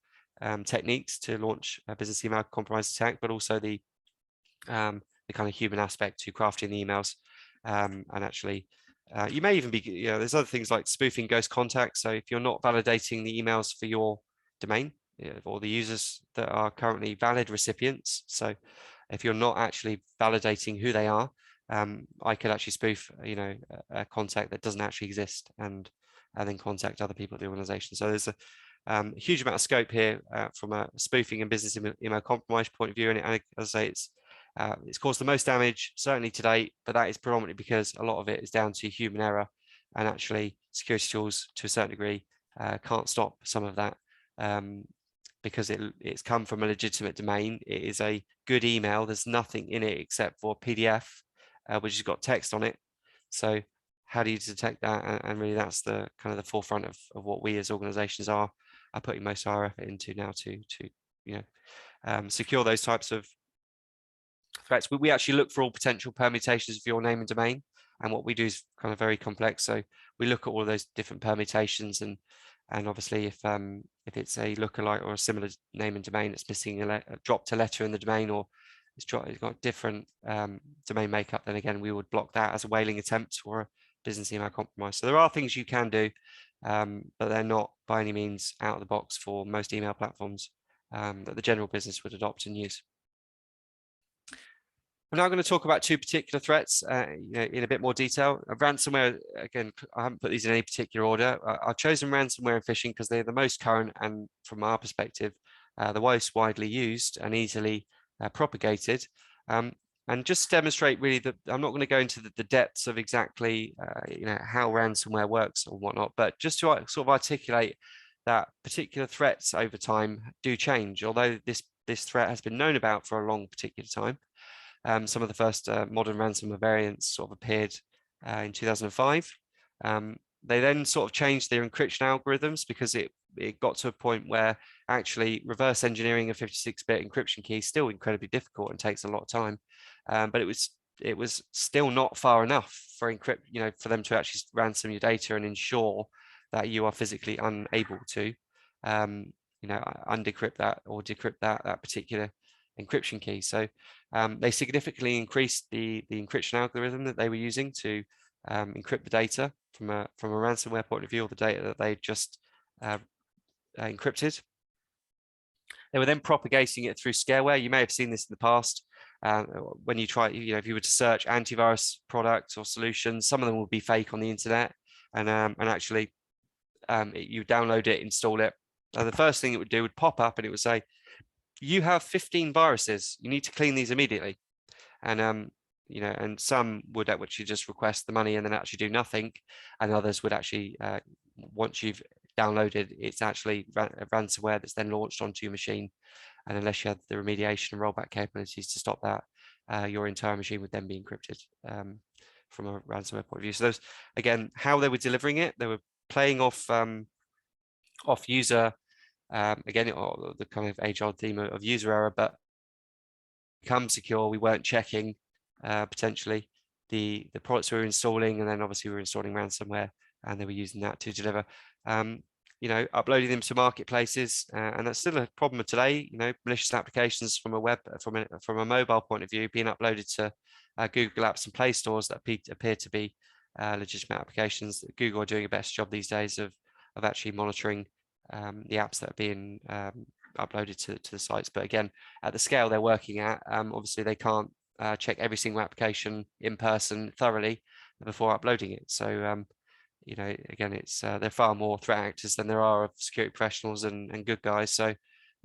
techniques to launch a business email compromise attack, but also the kind of human aspect to crafting the emails, and actually you may even be, there's other things like spoofing ghost contacts. So if you're not validating the emails for your domain or the users that are currently valid recipients, so if you're not actually validating who they are, I could actually spoof, a contact that doesn't actually exist and then contact other people at the organization. So there's a huge amount of scope here from a spoofing and business email compromise point of view. And as I say, it's caused the most damage, certainly to date, but that is predominantly because a lot of it is down to human error, and actually security tools to a certain degree can't stop some of that because it's come from a legitimate domain. It is a good email. There's nothing in it except for PDF, which has got text on it. So how do you detect that? And really that's the kind of the forefront of what we as organizations are putting most of our effort into now to secure those types of threats. We actually look for all potential permutations of your name and domain, and what we do is kind of very complex. So we look at all of those different permutations, and obviously if it's a lookalike or a similar name and domain that's missing dropped a letter in the domain, or it's got different domain makeup, then again we would block that as a whaling attempt or a business email compromise. So there are things you can do, but they're not by any means out of the box for most email platforms that the general business would adopt and use. I'm now going to talk about two particular threats in a bit more detail. Ransomware, again, I haven't put these in any particular order. I've chosen ransomware and phishing because they're the most current and, from our perspective, the most widely used and easily propagated. And just to demonstrate really that I'm not going to go into the depths of exactly how ransomware works or whatnot, but just to sort of articulate that particular threats over time do change. Although this threat has been known about for a long particular time, Some of the first modern ransomware variants sort of appeared in 2005. They then sort of changed their encryption algorithms because it got to a point where actually reverse engineering a 56-bit encryption key is still incredibly difficult and takes a lot of time. But it was still not far enough for for them to actually ransom your data and ensure that you are physically unable to undecrypt that or decrypt that particular encryption key. So they significantly increased the encryption algorithm that they were using to encrypt the data from a ransomware point of view, or the data that they just encrypted. They were then propagating it through scareware. You may have seen this in the past. When you try, if you were to search antivirus products or solutions, some of them will be fake on the internet, and actually you download it, install it. The first thing it would do would pop up and it would say, you have 15 viruses. You need to clean these immediately. And and some would actually just request the money and then actually do nothing, and others would actually, once you've downloaded, it's actually a ransomware that's then launched onto your machine, and unless you had the remediation and rollback capabilities to stop that, your entire machine would then be encrypted from a ransomware point of view. So those, again, how they were delivering it, they were playing off user, again, the kind of age-old theme of user error, but become secure. We weren't checking potentially the products we were installing, and then obviously we were installing ransomware, and they were using that to deliver, uploading them to marketplaces, and that's still a problem today. Malicious applications from a mobile point of view being uploaded to Google Apps and Play stores that appear to be legitimate applications. Google are doing a better job these days of actually monitoring the apps that are being uploaded to the sites. But again, at the scale they're working at, obviously they can't check every single application in person thoroughly before uploading it. So again, it's they're far more threat actors than there are of security professionals and good guys. So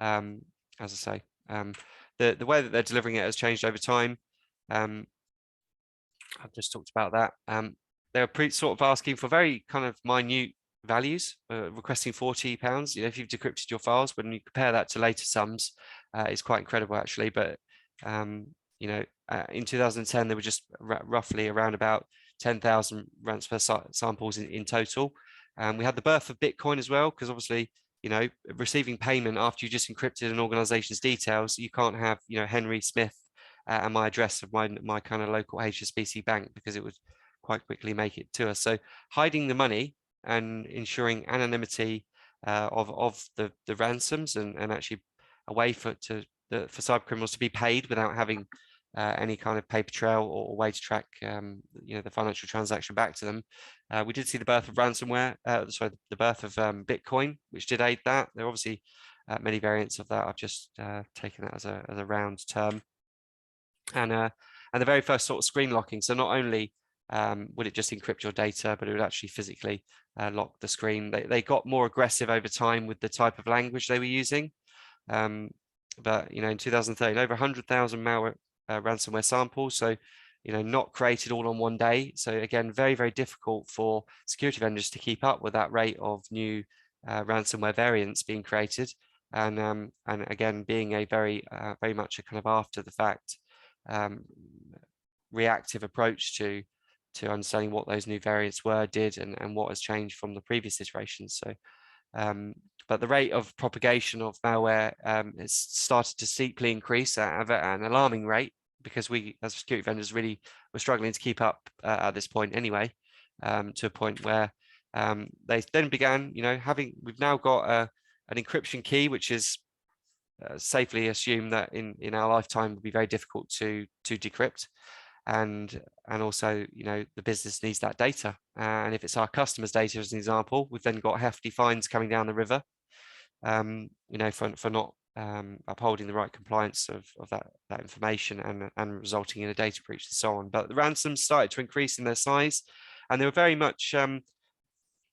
as I say, the way that they're delivering it has changed over time. I've just talked about that. They're sort of asking for very kind of minute values, requesting £40. If you've decrypted your files, when you compare that to later sums, it's quite incredible actually. But in 2010 there were just roughly around about 10,000 ransomware samples in total. We had the birth of Bitcoin as well, because obviously receiving payment after you just encrypted an organization's details, you can't have Henry Smith and my address of my kind of local HSBC bank, because it would quite quickly make it to us. So hiding the money and ensuring anonymity of the ransoms, and actually a way for cyber criminals to be paid without having any kind of paper trail or way to track the financial transaction back to them. We did see the birth of ransomware, the birth of Bitcoin, which did aid that. There are obviously many variants of that. I've just taken that as a round term. And the very first sort of screen locking. So not only would it just encrypt your data, but it would actually physically lock the screen. They got more aggressive over time with the type of language they were using. But in 2013, over 100,000 malware ransomware samples. So not created all on one day. So again, very, very difficult for security vendors to keep up with that rate of new ransomware variants being created. And again, being a very much a kind of after the fact reactive approach to understanding what those new variants did and what has changed from the previous iterations. So but the rate of propagation of malware has started to steeply increase at an alarming rate, because we as security vendors really were struggling to keep up at this point anyway, to a point where they then began we've now got an encryption key which is safely assume that in our lifetime would be very difficult to decrypt, and also the business needs that data, and if it's our customers' data as an example, we've then got hefty fines coming down the river for not upholding the right compliance of that information, and resulting in a data breach and so on. But the ransoms started to increase in their size, and they were very much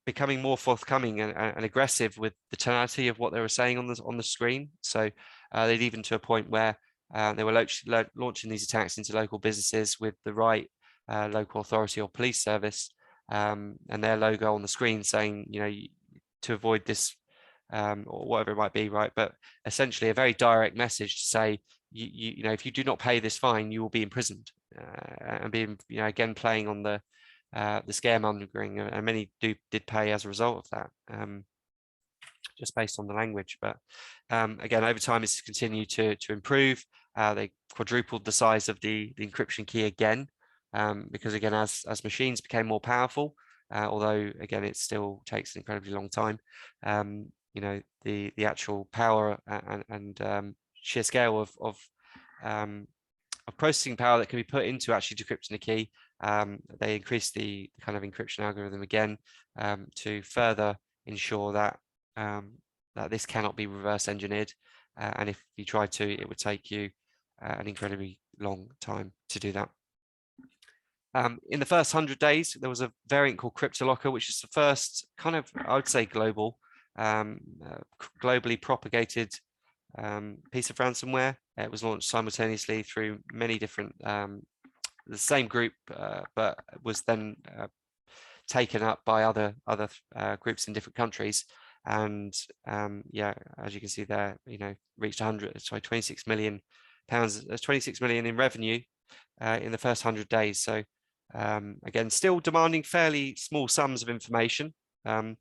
becoming more forthcoming and aggressive with the tonality of what they were saying on the screen. So they'd even to a point where they were launching these attacks into local businesses with the right local authority or police service, and their logo on the screen saying, to avoid this or whatever it might be, right? But essentially a very direct message to say, you know, if you do not pay this fine, you will be imprisoned, and being, you know, again, playing on the scaremongering, and many did pay as a result of that, just based on the language. But again, over time, it's continued to improve. They quadrupled the size of the encryption key again, because again, as machines became more powerful, although again, it still takes an incredibly long time. You know, the actual power and sheer scale of processing power that can be put into actually decrypting a key, they increased the kind of encryption algorithm again, to further ensure that that this cannot be reverse engineered, and if you try to, it would take you an incredibly long time to do that. In the first 100 days, there was a variant called CryptoLocker, which is the first kind of, I would say, globally propagated piece of ransomware. It was launched simultaneously through many different, the same group, but was then taken up by other groups in different countries. And yeah, as you can see there, you know, reached 26 million pounds, 26 million in revenue in the first 100 days. So again, still demanding fairly small sums of information, and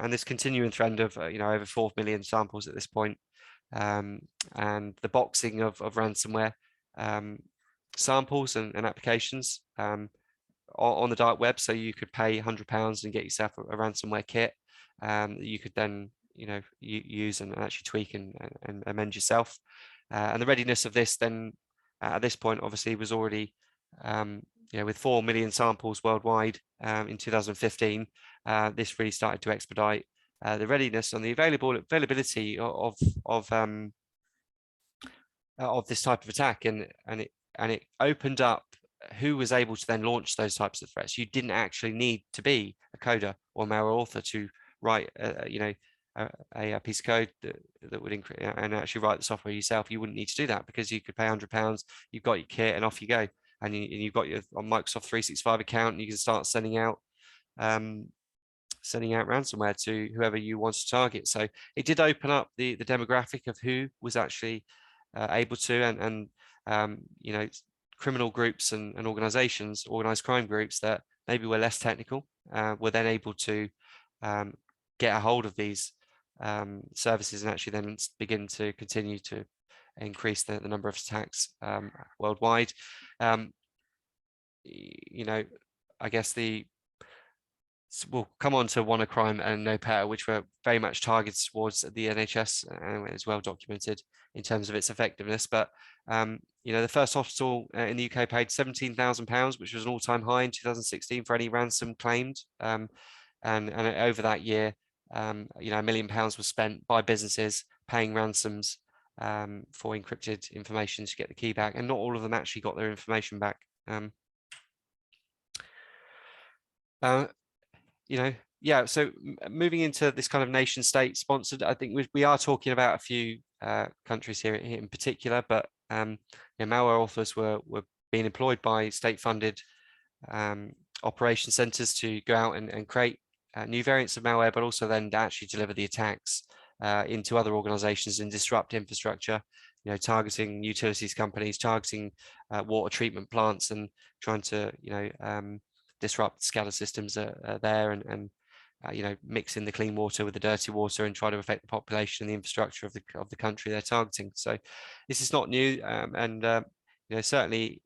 this continuing trend of you know, over 4 million samples at this point, and the boxing of ransomware samples and applications on the dark web. So you could pay £100 and get yourself a ransomware kit that you could then, you know, use and actually tweak and amend yourself. And the readiness of this then at this point obviously was already, you know, with 4 million samples worldwide in 2015, this really started to expedite the readiness and the availability of this type of attack, and it opened up who was able to then launch those types of threats. You didn't actually need to be a coder or malware author to write, you know, a piece of code that would encrypt and actually write the software yourself. You wouldn't need to do that because you could pay £100, you've got your kit, and off you go. And you've got your Microsoft 365 account, and you can start sending out ransomware to whoever you want to target. So it did open up the demographic of who was actually able to, and you know, criminal groups and organizations, organized crime groups that maybe were less technical, were then able to get a hold of these services and actually then begin to continue to increase the number of attacks worldwide. You know, I guess we'll come on to WannaCrime and NoPetr, which were very much targeted towards the NHS, and it's well documented in terms of its effectiveness. But you know, the first hospital in the UK paid £17,000, which was an all-time high in 2016 for any ransom claimed. And over that year, you know, £1 million was spent by businesses paying ransoms for encrypted information to get the key back, and not all of them actually got their information back. You know, yeah, so moving into this kind of nation state sponsored, I think we are talking about a few countries here in particular, but you know, malware authors were being employed by state funded operation centers to go out and create new variants of malware, but also then to actually deliver the attacks into other organizations and disrupt infrastructure, you know, targeting utilities companies, targeting water treatment plants, and trying to, you know, disrupt SCADA systems there, and you know, mixing the clean water with the dirty water and try to affect the population and the infrastructure of the country they're targeting. So this is not new, and you know, certainly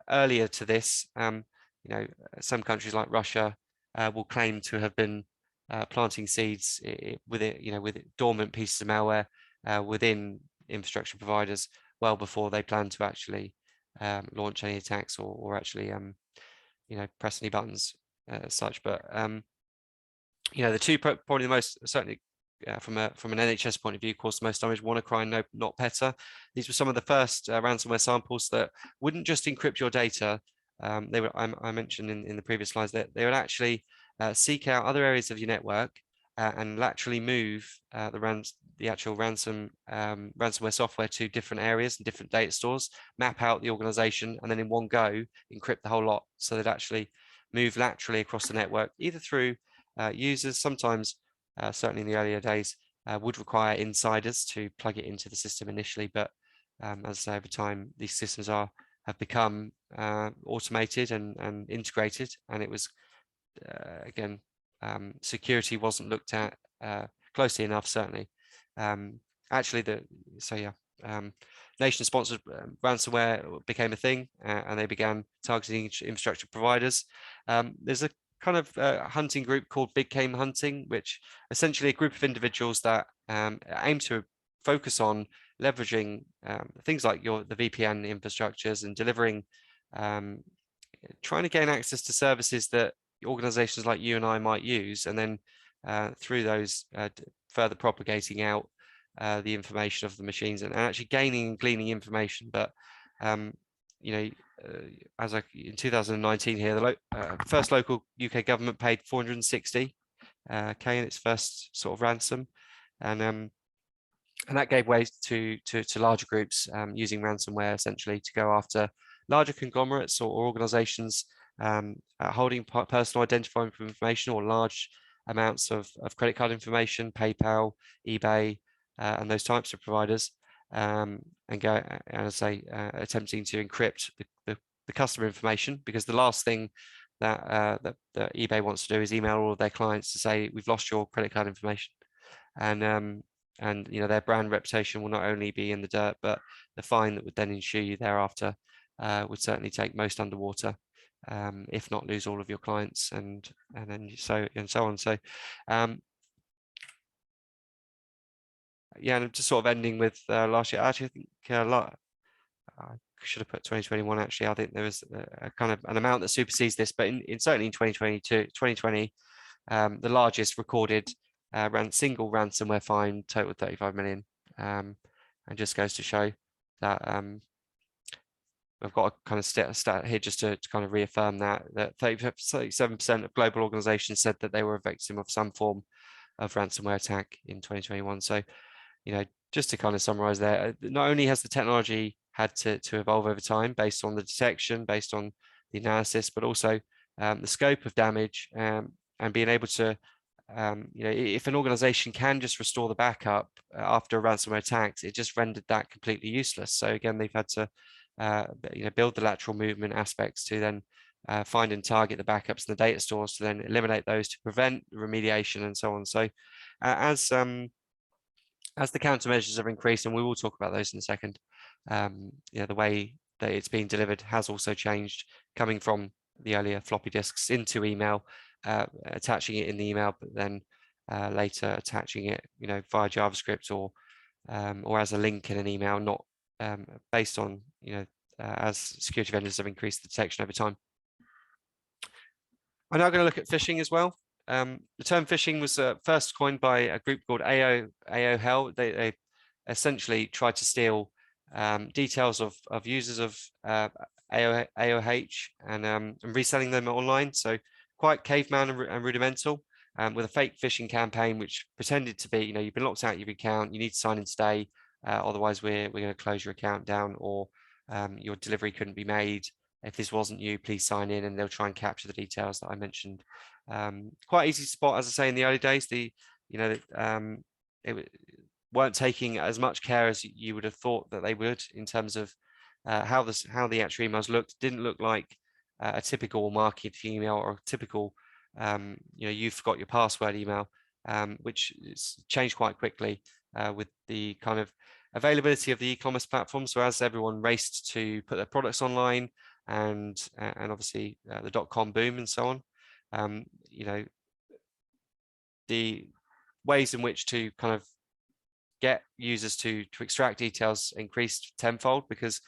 earlier to this, you know, some countries like Russia will claim to have been planting seeds with it, you know, with dormant pieces of malware within infrastructure providers well before they plan to actually launch any attacks or actually you know, press any buttons as such. But you know, the two probably the most, certainly from an NHS point of view, of course, the most damaged, WannaCry, NotPetya. These were some of the first ransomware samples that wouldn't just encrypt your data. They were, I mentioned in the previous slides, that they would actually seek out other areas of your network and laterally move the actual ransomware software to different areas and different data stores, map out the organization, and then in one go encrypt the whole lot. So they'd actually move laterally across the network, either through users, sometimes certainly in the earlier days, would require insiders to plug it into the system initially, but as I say, over time, these systems have become automated and integrated, and it was again, security wasn't looked at closely enough, certainly. Actually, nation-sponsored ransomware became a thing, and they began targeting infrastructure providers. There's a kind of hunting group called Big Game Hunting, which essentially a group of individuals that aim to focus on leveraging things like the VPN infrastructures and delivering, trying to gain access to services that organizations like you and I might use, and then through those further propagating out the information of the machines and actually gaining and gleaning information. But you know, in 2019 here, the first local UK government paid 460K in its first sort of ransom, and that gave way to larger groups using ransomware essentially to go after larger conglomerates or organizations holding personal identifying information or large amounts of credit card information, PayPal, eBay, and those types of providers, and go, as I say, attempting to encrypt the customer information, because the last thing that eBay wants to do is email all of their clients to say, we've lost your credit card information. And you know, their brand reputation will not only be in the dirt, but the fine that would then ensue you thereafter would certainly take most underwater, if not lose all of your clients, and then so on. So yeah, and just sort of ending with last year. Actually, I think I should have put 2021. Actually, I think there was a kind of an amount that supersedes this, but certainly in 2020, the largest recorded single ransomware fine totaled 35 million, and just goes to show that I've got a kind of stat here just to kind of reaffirm that 37% of global organizations said that they were a victim of some form of ransomware attack in 2021. So, you know, just to kind of summarize there, not only has the technology had to evolve over time based on the detection, based on the analysis, but also the scope of damage, and being able to, you know, if an organization can just restore the backup after a ransomware attack, it just rendered that completely useless. So again, they've had to you know, build the lateral movement aspects to then find and target the backups in the data stores to then eliminate those to prevent remediation and so on. So as the countermeasures have increased, and we will talk about those in a second, you know, the way that it's being delivered has also changed, coming from the earlier floppy disks into email, attaching it in the email, but then later attaching it, you know, via JavaScript or as a link in an email, not based on, you know, as security vendors have increased the detection over time. I'm now going to look at phishing as well. The term phishing was first coined by a group called AOL. They essentially tried to steal details of users of AOH and reselling them online. So quite caveman and rudimental, with a fake phishing campaign which pretended to be, you know, you've been locked out of your account, you need to sign in today, otherwise we're going to close your account down, or your delivery couldn't be made. If this wasn't you, please sign in, and they'll try and capture the details that I mentioned. Quite easy to spot, as I say, in the early days. It weren't taking as much care as you would have thought that they would in terms of how the actual emails looked. Didn't look like a typical marketing email or a typical you know, you forgot your password email, which changed quite quickly with the kind of availability of the e-commerce platform. So as everyone raced to put their products online, and obviously the .com boom and so on, you know, the ways in which to kind of get users to extract details increased tenfold, because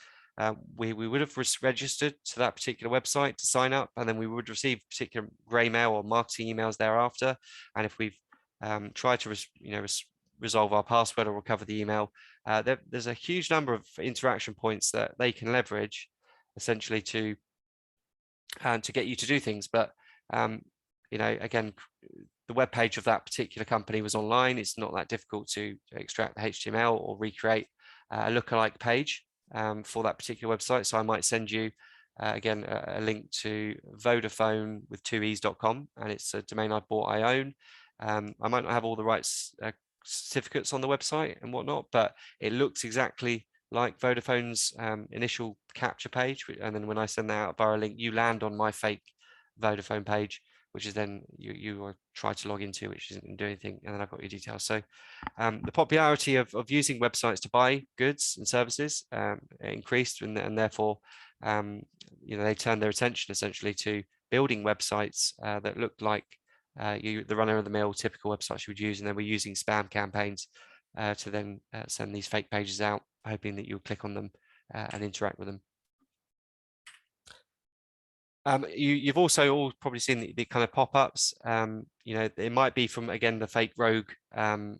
we would have registered to that particular website to sign up, and then we would receive particular grey mail or marketing emails thereafter. And if we've tried to resolve our password or recover the email, there's a huge number of interaction points that they can leverage essentially to get you to do things. But you know, again, the web page of that particular company was online. It's not that difficult to extract the HTML or recreate a lookalike page for that particular website. So I might send you again a link to Vodafone with 2es.com, and it's a domain I bought, I own. I might not have all the rights certificates on the website and whatnot, but it looks exactly like Vodafone's initial capture page. And then when I send that out via a link, you land on my fake Vodafone page, which is then you try to log into, which isn't doing anything, and then I've got your details. So the popularity of using websites to buy goods and services increased, and therefore they turned their attention essentially to building websites that looked like the run-of-the-mill typical websites you would use, and then we're using spam campaigns to then send these fake pages out, hoping that you'll click on them and interact with them. You've also all probably seen the kind of pop-ups. It might be from, again, the fake rogue antivirus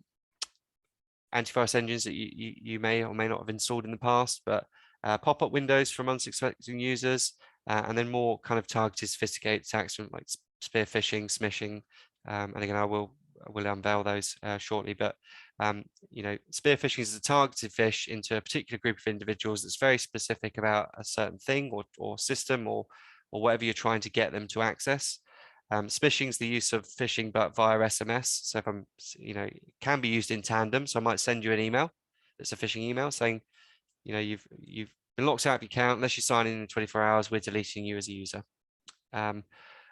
engines that you may or may not have installed in the past, but pop-up windows from unsuspecting users, and then more kind of targeted, sophisticated attacks from like spear phishing, smishing, and again, I will unveil those shortly. But spear phishing is a targeted phish into a particular group of individuals that's very specific about a certain thing or system or whatever you're trying to get them to access. Smishing is the use of phishing, but via SMS. So if I'm, it can be used in tandem. So I might send you an email that's a phishing email saying, you've been locked out of your account. Unless you sign in 24 hours, we're deleting you as a user. And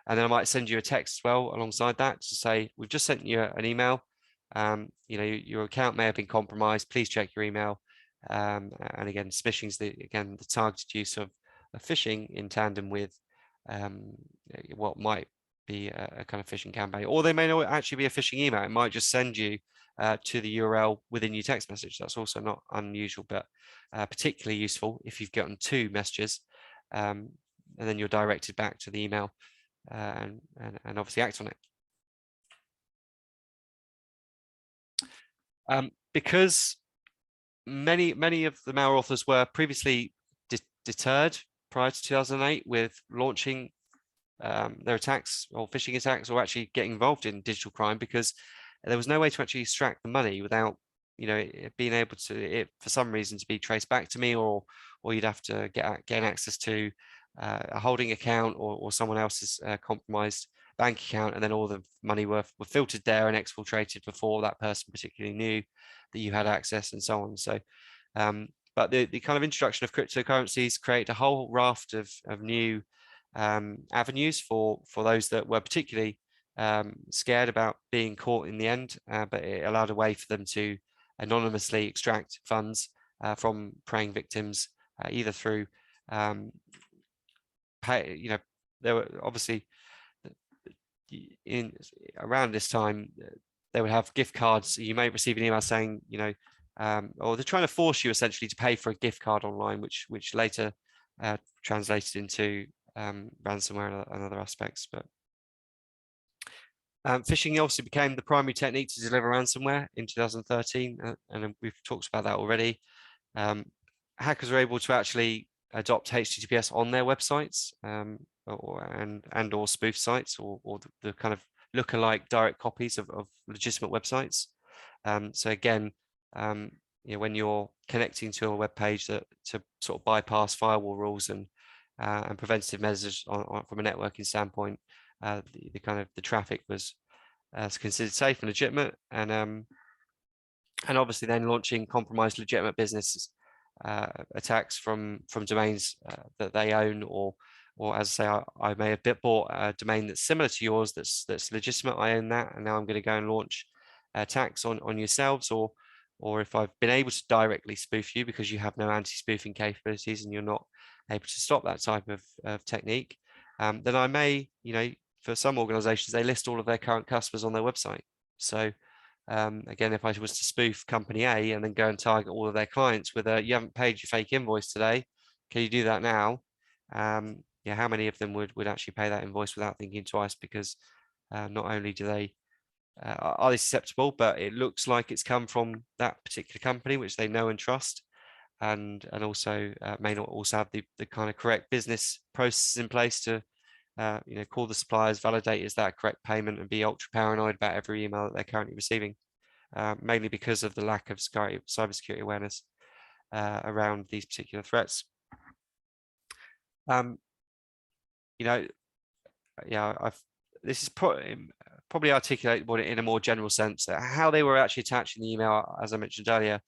then I might send you a text as well alongside that to say, we've just sent you an email. Your account may have been compromised. Please check your email. And again, smishing is the targeted use of phishing in tandem with what might be a kind of phishing campaign, or they may not actually be a phishing email. It might just send you to the URL within your text message. That's also not unusual, but particularly useful if you've gotten 2 messages, and then you're directed back to the email and obviously act on it. Because many of the malware authors were previously deterred prior to 2008 with launching their attacks or phishing attacks or actually getting involved in digital crime, because there was no way to actually extract the money without being able to, for some reason, to be traced back to me, or you'd have to gain access to a holding account or someone else's compromised bank account, and then all the money were filtered there and exfiltrated before that person particularly knew that you had access, and so on. So but the kind of introduction of cryptocurrencies created a whole raft of new avenues for those that were particularly scared about being caught in the end, but it allowed a way for them to anonymously extract funds from preying victims, either through there were obviously around this time they would have gift cards. You may receive an email saying, or they're trying to force you essentially to pay for a gift card online, which later translated into ransomware and other aspects. But phishing obviously became the primary technique to deliver ransomware in 2013, and we've talked about that already. Hackers are able to actually adopt HTTPS on their websites, or spoof sites, or the kind of lookalike direct copies of legitimate websites. So again, when you're connecting to a web page to sort of bypass firewall rules and preventative measures from a networking standpoint, the traffic was considered safe and legitimate, and obviously then launching compromised legitimate businesses attacks from domains that they own, or as I say, I may have bought a domain that's similar to yours that's legitimate. I own that, and now I'm going to go and launch attacks on yourselves, or if I've been able to directly spoof you because you have no anti-spoofing capabilities and you're not able to stop that type of technique, then I may, for some organizations, they list all of their current customers on their website. So again, if I was to spoof company A and then go and target all of their clients with you haven't paid your fake invoice today, can you do that now? How many of them would actually pay that invoice without thinking twice? Because not only do they are they susceptible, but it looks like it's come from that particular company, which they know and trust, and also may not also have the kind of correct business processes in place to call the suppliers, validate is that correct payment, and be ultra paranoid about every email that they're currently receiving, mainly because of the lack of cybersecurity awareness around these particular threats. This is probably articulate what in a more general sense, how they were actually attaching the email. As I mentioned earlier,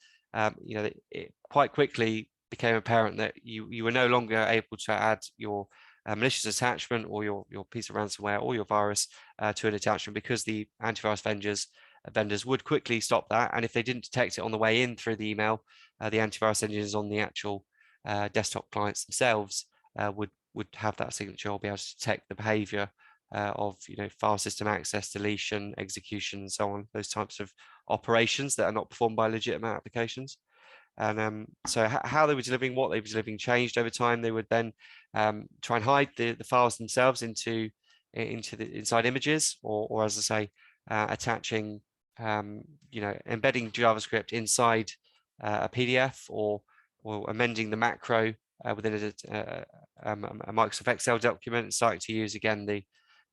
you know, it quite quickly became apparent that you were no longer able to add your malicious attachment or your piece of ransomware or your virus to an attachment, because the antivirus vendors would quickly stop that. And if they didn't detect it on the way in through the email, the antivirus engines on the actual desktop clients themselves would have that signature or be able to detect the behavior of, you know, file system access, deletion, execution, and so on, those types of operations that are not performed by legitimate applications. And so how they were delivering, what they were delivering changed over time. They would then try and hide the files themselves into the inside images, or as I say, attaching, you know, embedding JavaScript inside a PDF, or amending the macro within a Microsoft Excel document, and starting to use again the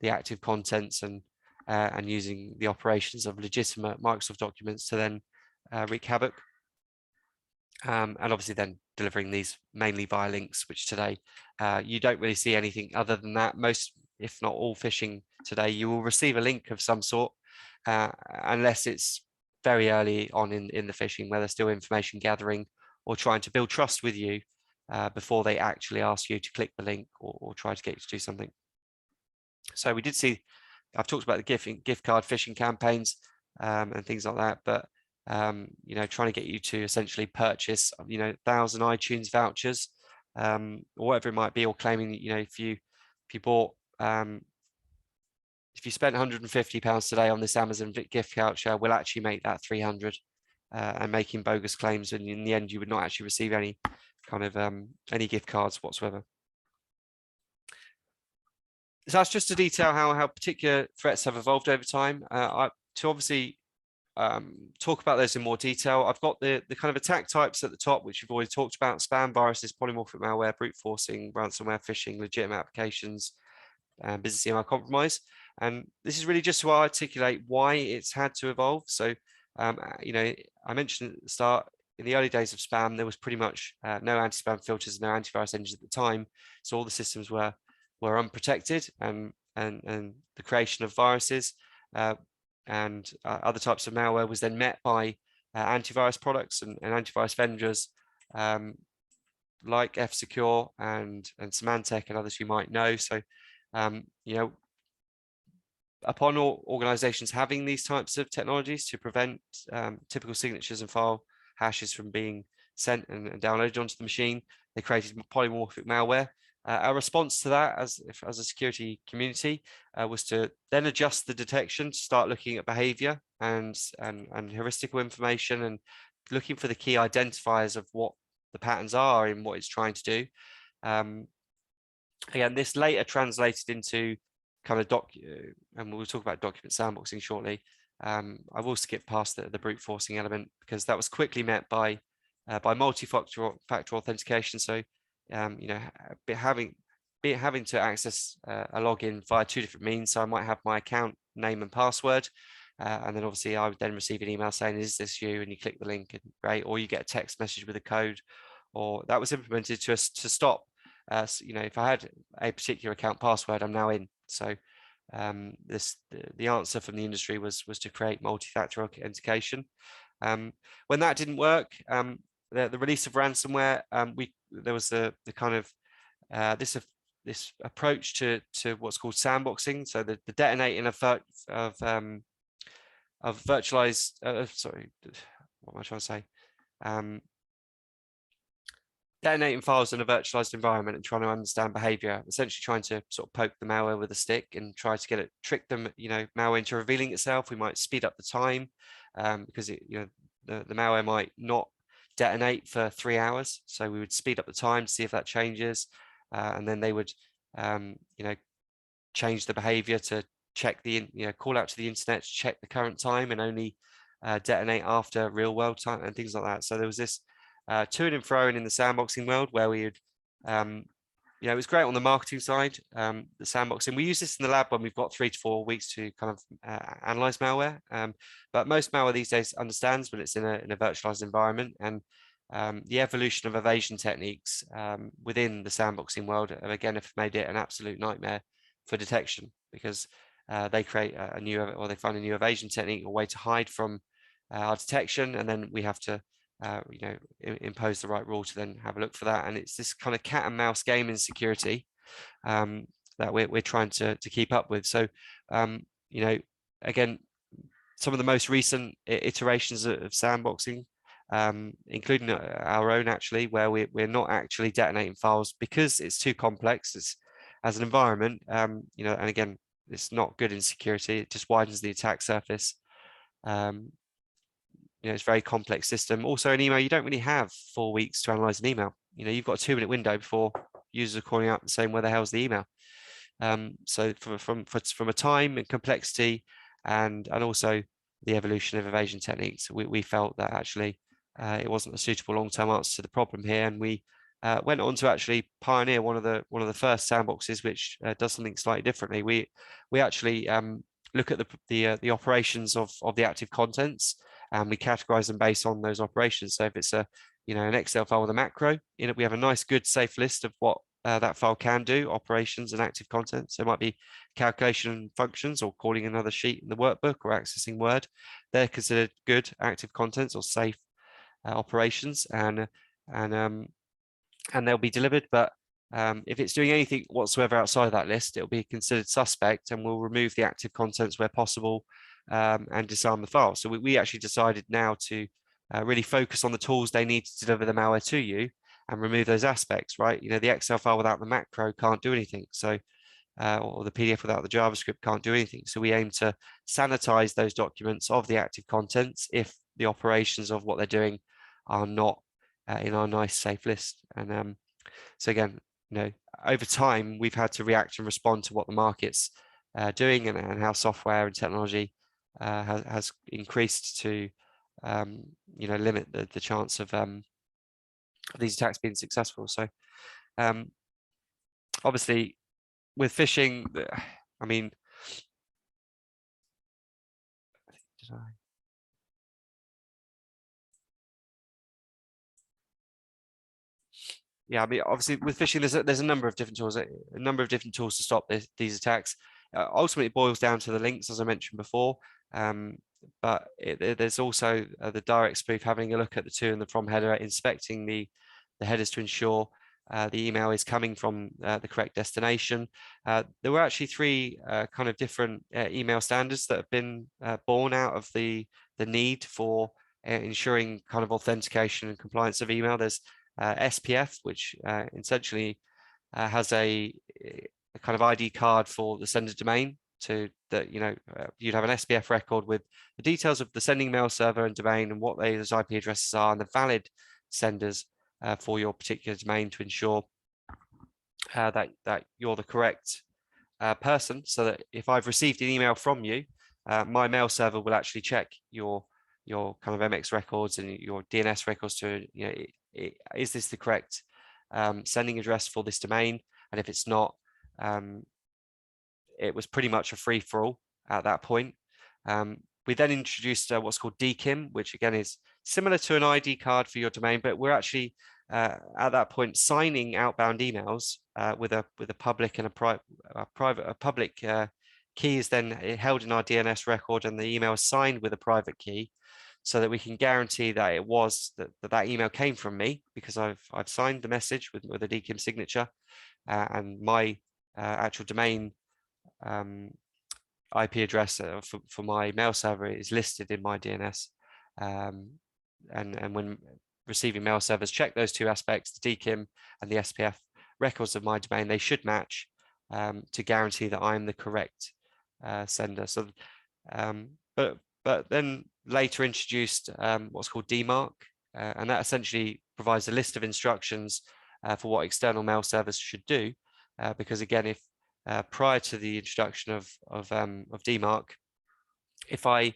active contents and using the operations of legitimate Microsoft documents to then wreak havoc. And obviously then delivering these mainly via links, which today you don't really see anything other than that. Most, if not all, phishing today, you will receive a link of some sort, unless it's very early on in the phishing, where they're still information gathering or trying to build trust with you before they actually ask you to click the link or try to get you to do something. So we did see, I've talked about the gift card phishing campaigns and things like that, but you know, trying to get you to essentially purchase, you know, 1,000 iTunes vouchers, or whatever it might be, or claiming that, you know, if you bought, if you spent £150 today on this Amazon gift voucher, we'll actually make that 300, and making bogus claims, and in the end you would not actually receive any kind of any gift cards whatsoever. So that's just to detail how particular threats have evolved over time. To obviously talk about those in more detail, I've got the kind of attack types at the top, which we've already talked about: spam, viruses, polymorphic malware, brute forcing, ransomware, phishing, legitimate applications, and business email compromise. And this is really just to articulate why it's had to evolve. So, you know, I mentioned at the start, in the early days of spam, there was pretty much no anti-spam filters, no antivirus engines at the time. So all the systems were unprotected, and the creation of viruses and other types of malware was then met by antivirus products and antivirus vendors like F-Secure and Symantec and others you might know. So, you know, upon all organizations having these types of technologies to prevent typical signatures and file hashes from being sent and downloaded onto the machine, they created polymorphic malware. Our response to that as a security community was to then adjust the detection, to start looking at behavior and heuristical information, and looking for the key identifiers of what the patterns are in what it's trying to do. Again, this later translated into kind of and we'll talk about document sandboxing shortly. I will skip past the brute forcing element, because that was quickly met by multi-factor authentication. So, you know, having to access a login via two different means. So I might have my account name and password, and then obviously I would then receive an email saying, "Is this you?" And you click the link, and great, or you get a text message with a code, or that was implemented to stop. So, you know, if I had a particular account password, I'm now in. So the answer from the industry was to create multi-factor authentication. When that didn't work, the release of ransomware, there was the kind of this approach to what's called sandboxing. So the detonating of virtualized, sorry, what am I trying to say? Detonating files in a virtualized environment and trying to understand behavior, essentially trying to sort of poke the malware with a stick and try to get it, trick them, you know, malware into revealing itself. We might speed up the time, because you know, the malware might not detonate for 3 hours. So we would speed up the time to see if that changes. And then they would, you know, change the behavior to check call out to the internet to check the current time, and only detonate after real world time and things like that. So there was this to and fro in the sandboxing world, where we would, you know, it was great on the marketing side, the sandboxing. We use this in the lab when we've got 3 to 4 weeks to kind of analyze malware. But most malware these days understands when it's in a virtualized environment, and the evolution of evasion techniques within the sandboxing world, again, have made it an absolute nightmare for detection, because they create a new, or they find a new evasion technique or way to hide from our detection, and then we have to impose the right rule to then have a look for that. And it's this kind of cat and mouse game in security that we're trying to keep up with. So again, some of the most recent iterations of sandboxing, including our own actually, where we're not actually detonating files because it's too complex as an environment, and again, it's not good in security. It just widens the attack surface. It's a very complex system. Also, an email, you don't really have 4 weeks to analyze an email. You've got a 2-minute window before users are calling up and saying, where the hell's the email? So from a time and complexity and also the evolution of evasion techniques, we felt that actually it wasn't a suitable long-term answer to the problem here, and we went on to actually pioneer one of the first sandboxes which does something slightly differently. We actually look at the operations of the active contents, and we categorize them based on those operations. So if it's an Excel file with a macro, we have a nice, good, safe list of what that file can do, operations and active contents. So it might be calculation functions or calling another sheet in the workbook or accessing Word. They're considered good active contents or safe operations, and they'll be delivered. But if it's doing anything whatsoever outside of that list, it'll be considered suspect, and we'll remove the active contents where possible and disarm the file. So we actually decided now to really focus on the tools they need to deliver the malware to you and remove those aspects, right? The Excel file without the macro can't do anything. So, or the PDF without the JavaScript can't do anything. So we aim to sanitize those documents of the active contents if the operations of what they're doing are not in our nice safe list. And so again, over time, we've had to react and respond to what the market's doing and how software and technology has increased to limit the chance of these attacks being successful. So obviously with phishing, I mean, yeah, I mean, obviously with phishing, there's a number of different tools, to stop these attacks. Ultimately, it boils down to the links, as I mentioned before. But there's also the direct spoof, having a look at the to and the from header, inspecting the headers to ensure the email is coming from the correct destination. There were actually 3 kind of different email standards that have been born out of the need for ensuring kind of authentication and compliance of email. There's SPF, which essentially has a kind of ID card for the sender domain, you'd have an SPF record with the details of the sending mail server and domain and what those IP addresses are and the valid senders for your particular domain to ensure that you're the correct person, so that if I've received an email from you, my mail server will actually check your kind of MX records and your DNS records to, is this the correct sending address for this domain? And if it's not, it was pretty much a free-for-all at that point. We then introduced what's called DKIM, which again is similar to an ID card for your domain, but we're actually at that point signing outbound emails with a public and a public key is then held in our DNS record, and the email is signed with a private key, so that we can guarantee that it was that email came from me, because I've signed the message with a DKIM signature, and my actual domain IP address for my mail server is listed in my DNS, and when receiving mail servers check those 2 aspects, the DKIM and the SPF records of my domain, they should match to guarantee that I'm the correct sender. So, but then later introduced what's called DMARC, and that essentially provides a list of instructions for what external mail servers should do, because again, if prior to the introduction of DMARC, if I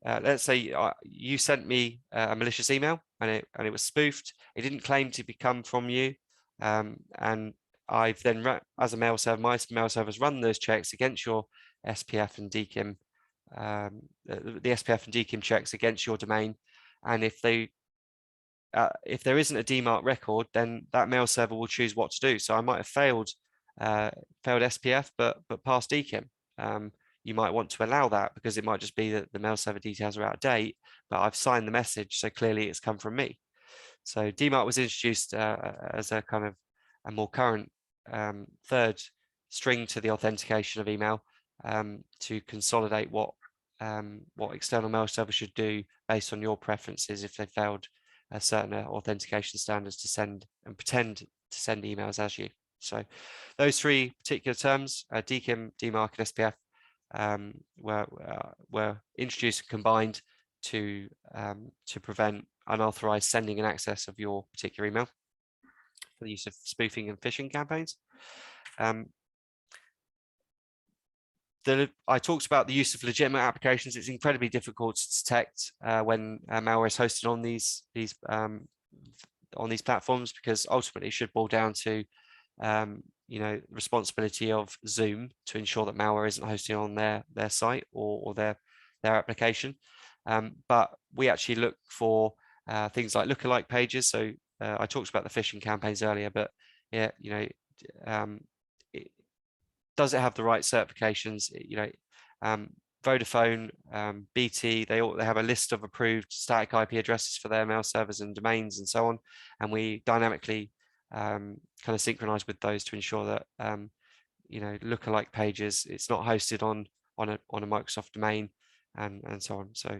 let's say you sent me a malicious email and it was spoofed, it didn't claim to become from you, and I've then as a mail server, my mail servers run those checks against your SPF and DKIM, the SPF and DKIM checks against your domain, and if there isn't a DMARC record, then that mail server will choose what to do. So I might have failed SPF, but passed DKIM. you might want to allow that, because it might just be that the mail server details are out of date, but I've signed the message, so clearly it's come from me. So DMARC was introduced as a kind of a more current third string to the authentication of email, to consolidate what external mail server should do based on your preferences if they failed certain authentication standards to send and pretend to send emails as you. So those three particular terms, DKIM, DMARC, and SPF, were introduced and combined to prevent unauthorized sending and access of your particular email for the use of spoofing and phishing campaigns. I talked about the use of legitimate applications. It's incredibly difficult to detect when malware is hosted on these platforms, because ultimately it should boil down to responsibility of Zoom to ensure that malware isn't hosting on their site or their application. But we actually look for things like lookalike pages. So I talked about the phishing campaigns earlier, but yeah, does it have the right certifications? Vodafone, BT, they have a list of approved static IP addresses for their mail servers and domains and so on, and we dynamically kind of synchronize with those to ensure that lookalike pages, it's not hosted on a Microsoft domain and so on. So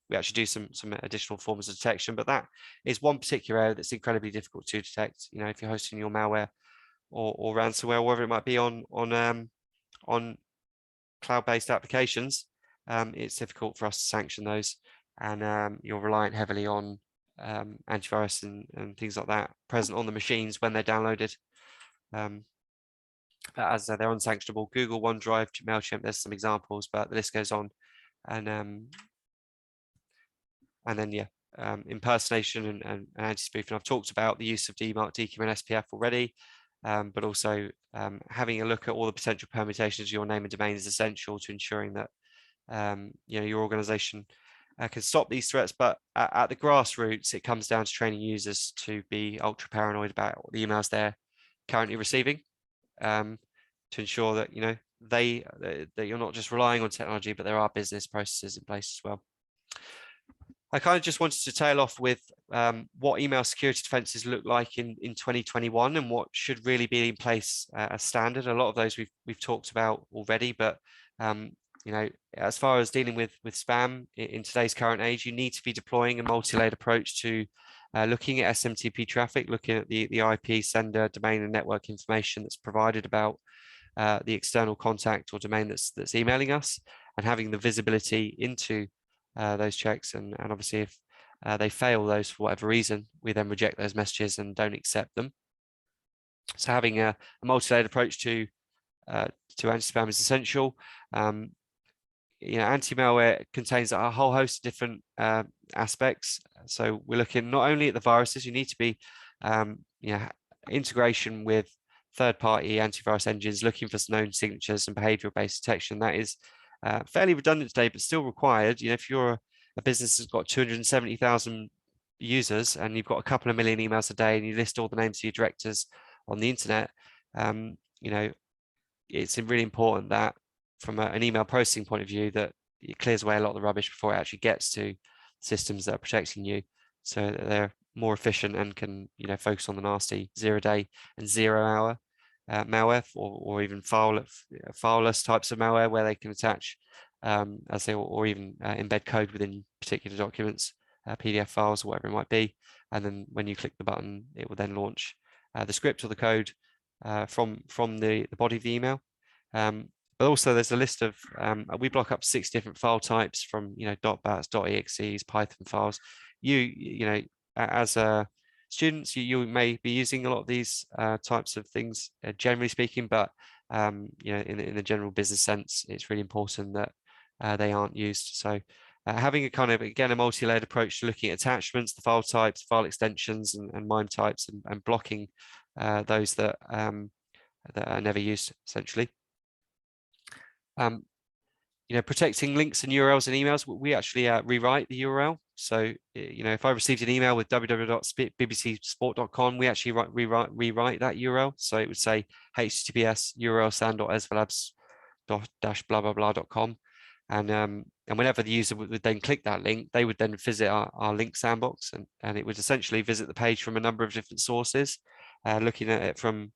we actually do some additional forms of detection, but that is one particular area that's incredibly difficult to detect. If you're hosting your malware or ransomware, or whatever it might be on cloud-based applications, it's difficult for us to sanction those, and you're reliant heavily on antivirus and things like that present on the machines when they're downloaded. As they're unsanctionable. Google, OneDrive, MailChimp, there's some examples, but the list goes on. And then yeah, impersonation and anti-spoofing. I've talked about the use of DMARC, DKIM, and SPF already, but also having a look at all the potential permutations of your name and domain is essential to ensuring that your organization can stop these threats. But at the grassroots, it comes down to training users to be ultra paranoid about the emails they're currently receiving, to ensure that that you're not just relying on technology, but there are business processes in place as well. I kind of just wanted to tail off with what email security defenses look like in 2021 and what should really be in place as standard. A lot of those we've talked about already, but as far as dealing with spam in today's current age, you need to be deploying a multi-layered approach to looking at SMTP traffic, looking at the IP, sender, domain, and network information that's provided about the external contact or domain that's emailing us, and having the visibility into those checks. And obviously, if they fail those for whatever reason, we then reject those messages and don't accept them. So having a multi-layered approach to anti-spam is essential. Anti-malware contains a whole host of different aspects. So we're looking not only at the viruses, you need to be integration with third-party antivirus engines, looking for known signatures and behavioral-based detection. That is fairly redundant today, but still required. If you're a business that's got 270,000 users and you've got a couple of million emails a day and you list all the names of your directors on the internet, it's really important that from an email processing point of view, that it clears away a lot of the rubbish before it actually gets to systems that are protecting you, so that they're more efficient and can focus on the nasty 0-day and 0-hour malware, or even fileless types of malware where they can attach or even embed code within particular documents, PDF files or whatever it might be, and then when you click the button, it will then launch the script or the code from the body of the email. But also there's a list of we block up 6 different file types from .bats, .exes, Python files. As students, you may be using a lot of these types of things, generally speaking, but in the general business sense, it's really important that they aren't used. So having a kind of, again, a multi-layered approach to looking at attachments, the file types, file extensions, and MIME types, and blocking those that are never used, essentially. Protecting links and URLs and emails, we actually rewrite the URL. So, if I received an email with www.bbcsport.com, we actually rewrite that URL. So it would say https url blah.com. And whenever the user would then click that link, they would then visit our link sandbox, and it would essentially visit the page from a number of different sources, looking at it from,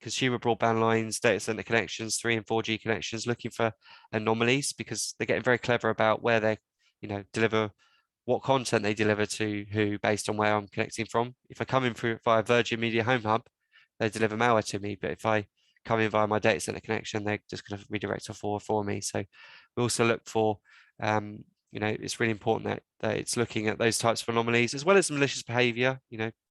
consumer broadband lines, data center connections, 3 and 4G connections, looking for anomalies, because they're getting very clever about where they, deliver, what content they deliver to who based on where I'm connecting from. If I come in through via Virgin Media Home Hub, they deliver malware to me, but if I come in via my data center connection, they're just going to redirect or forward for me. So we also look for, it's really important that it's looking at those types of anomalies, as well as malicious behavior,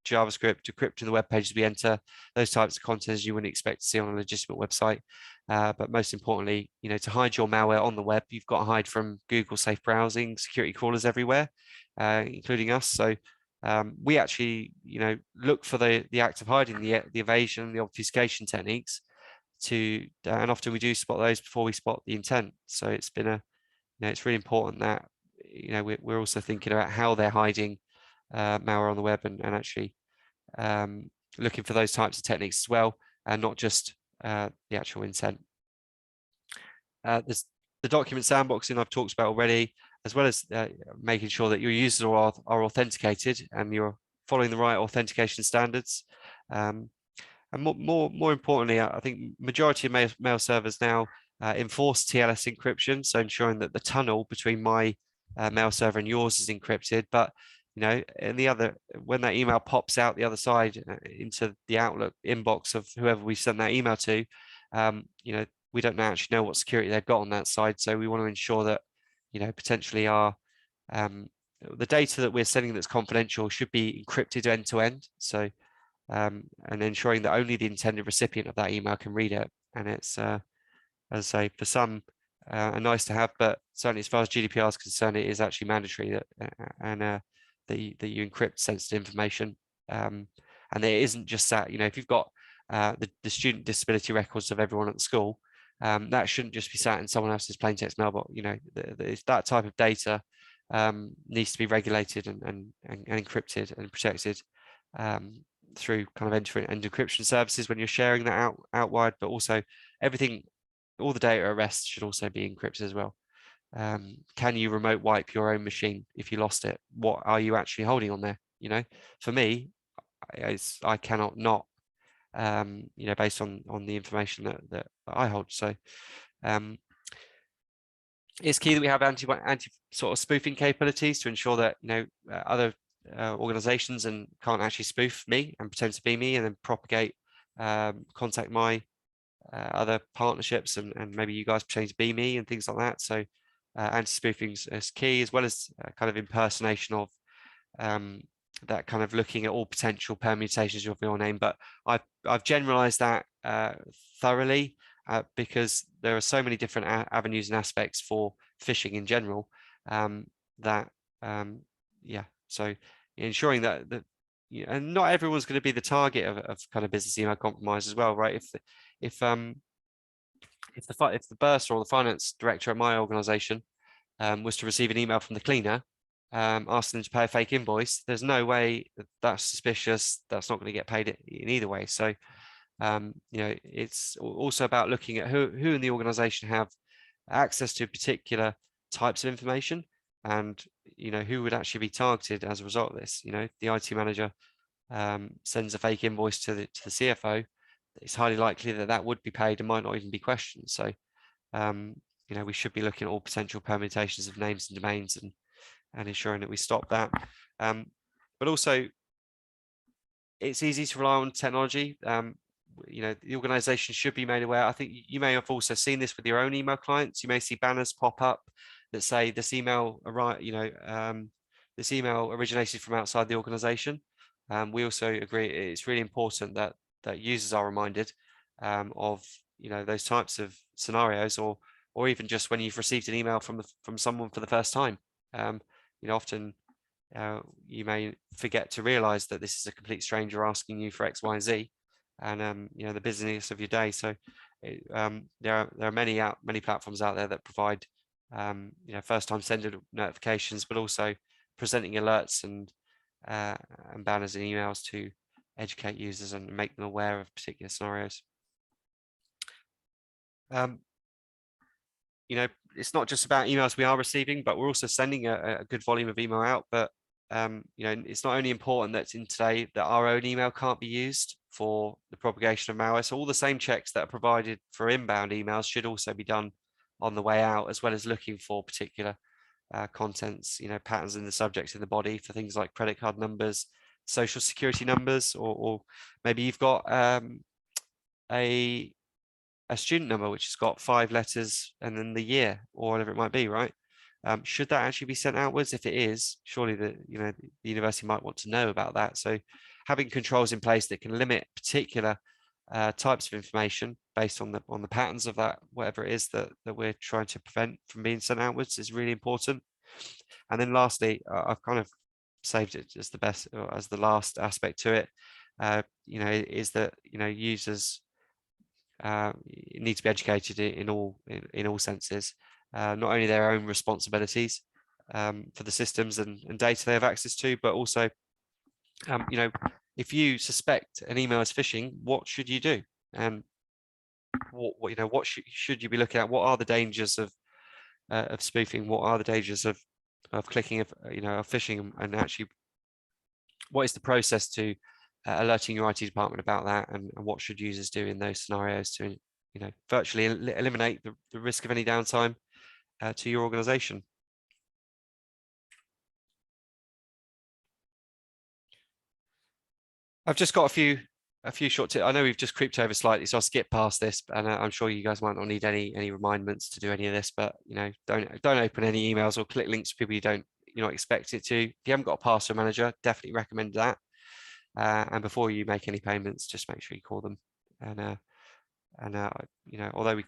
JavaScript, decrypting the web pages we enter, those types of contents you wouldn't expect to see on a legitimate website. But most importantly, to hide your malware on the web, you've got to hide from Google safe browsing, security crawlers everywhere, including us. So we actually, look for the act of hiding, the evasion, the obfuscation techniques and often we do spot those before we spot the intent. So it's been it's really important that, we're also thinking about how they're hiding malware on the web, and actually looking for those types of techniques as well, and not just the actual intent. There's the document sandboxing I've talked about already, as well as making sure that your users are authenticated and you're following the right authentication standards. And more importantly, I think majority of mail servers now enforce TLS encryption, so ensuring that the tunnel between my mail server and yours is encrypted. But when that email pops out the other side into the Outlook inbox of whoever we send that email to, we don't actually know what security they've got on that side. So we want to ensure that, potentially the data that we're sending that's confidential should be encrypted end to end. So and ensuring that only the intended recipient of that email can read it. And it's, as I say, for some a nice to have, but certainly as far as GDPR is concerned, it is actually mandatory that that you encrypt sensitive information. And it isn't just that, if you've got the student disability records of everyone at the school, that shouldn't just be sat in someone else's plain text mailbox. That type of data needs to be regulated and encrypted and protected through kind of end-to-end encryption services when you're sharing that out wide, but also everything, all the data at rest should also be encrypted as well. Can you remote wipe your own machine if you lost it? What are you actually holding on there? For me, I cannot not, based on the information that I hold. So it's key that we have anti sort of spoofing capabilities to ensure that other organizations can't actually spoof me and pretend to be me and then propagate, contact my other partnerships and maybe you guys pretend to be me and things like that. So anti-spoofing is key, as well as kind of impersonation of that, kind of looking at all potential permutations of your name. But I've generalized that thoroughly because there are so many different avenues and aspects for phishing in general, so ensuring that and not everyone's going to be the target of kind of business email compromise as well, right? If the bursar or the finance director at my organization was to receive an email from the cleaner asking them to pay a fake invoice, there's no way that's suspicious. That's not going to get paid in either way. So it's also about looking at who in the organization have access to particular types of information, and who would actually be targeted as a result of this. The IT manager sends a fake invoice to the CFO, it's highly likely that would be paid and might not even be questioned. So we should be looking at all potential permutations of names and domains and ensuring that we stop that. But also, it's easy to rely on technology. The organization should be made aware. I think you may have also seen this with your own email clients. You may see banners pop up that say this email this email originated from outside the organization. We also agree it's really important that users are reminded of those types of scenarios, or even just when you've received an email from someone for the first time. Often you may forget to realize that this is a complete stranger asking you for X, Y, and Z, and the business of your day. So there are many platforms out there that provide first time sender notifications, but also presenting alerts and banners and emails to educate users and make them aware of particular scenarios. you know, it's not just about emails we are receiving, but we're also sending a good volume of email out. But you know, it's not only important that in today that our own email can't be used for the propagation of malware. So all the same checks that are provided for inbound emails should also be done on the way out, as well as looking for particular contents, you know, patterns in the subject in the body for things like credit card numbers, social security numbers, or maybe you've got a student number which has got 5 letters and then the year or whatever it might be, right? Should that actually be sent outwards? If it is, surely the university might want to know about that. So having controls in place that can limit particular types of information based on the patterns of that, whatever it is that we're trying to prevent from being sent outwards, is really important. And then lastly, I've kind of saved it as the best, or as the last aspect to it, you know, is that, you know, users need to be educated in all senses, not only their own responsibilities for the systems and data they have access to, but also, you know, if you suspect an email is phishing, what should you do? And what you know, what should you be looking at? What are the dangers of spoofing? What are the dangers of clicking, of phishing, and actually, what is the process to alerting your IT department about that, and what should users do in those scenarios to, you know, virtually eliminate the risk of any downtime to your organization? I've just got a few short tips. I know we've just creeped over slightly, so I'll skip past this, and I'm sure you guys might not need any remindments to do any of this, but, you know, don't open any emails or click links to people you're not expected to. If you haven't got a password manager, definitely recommend that. And before you make any payments, just make sure you call them. And you know, although we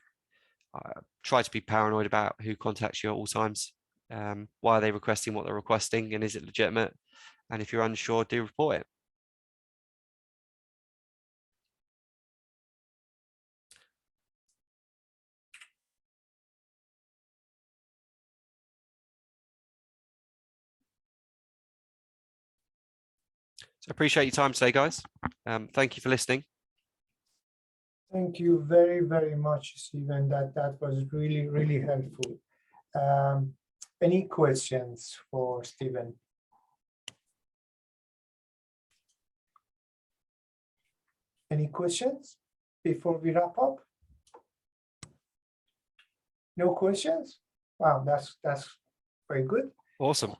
try to be paranoid about who contacts you at all times, why are they requesting what they're requesting, and is it legitimate? And if you're unsure, do report it. So I appreciate your time today, guys. Thank you for listening. Thank you very, very much, Stephen. That was really, really helpful. Any questions for Stephen? Any questions before we wrap up? No questions? Wow, that's very good. Awesome.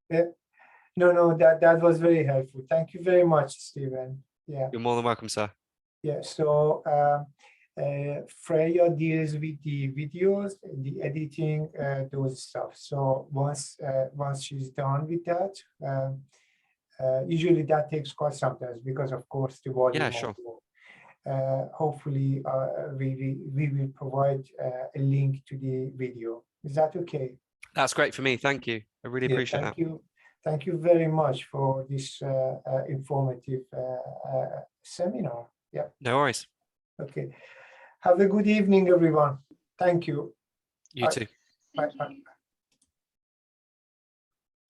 Yeah. No, that was very helpful. Thank you very much, Stephen. Yeah. You're more than welcome, sir. Yeah. So Freya deals with the videos, the editing, those stuff. So once she's done with that, usually that takes quite some time because, of course, the volume. Yeah, sure. Hopefully, we will provide a link to the video. Is that okay? That's great for me. Thank you. I really appreciate that. Thank you. Thank you very much for this informative seminar. Yeah. No worries. Okay. Have a good evening, everyone. Thank you. You too. Bye. Bye.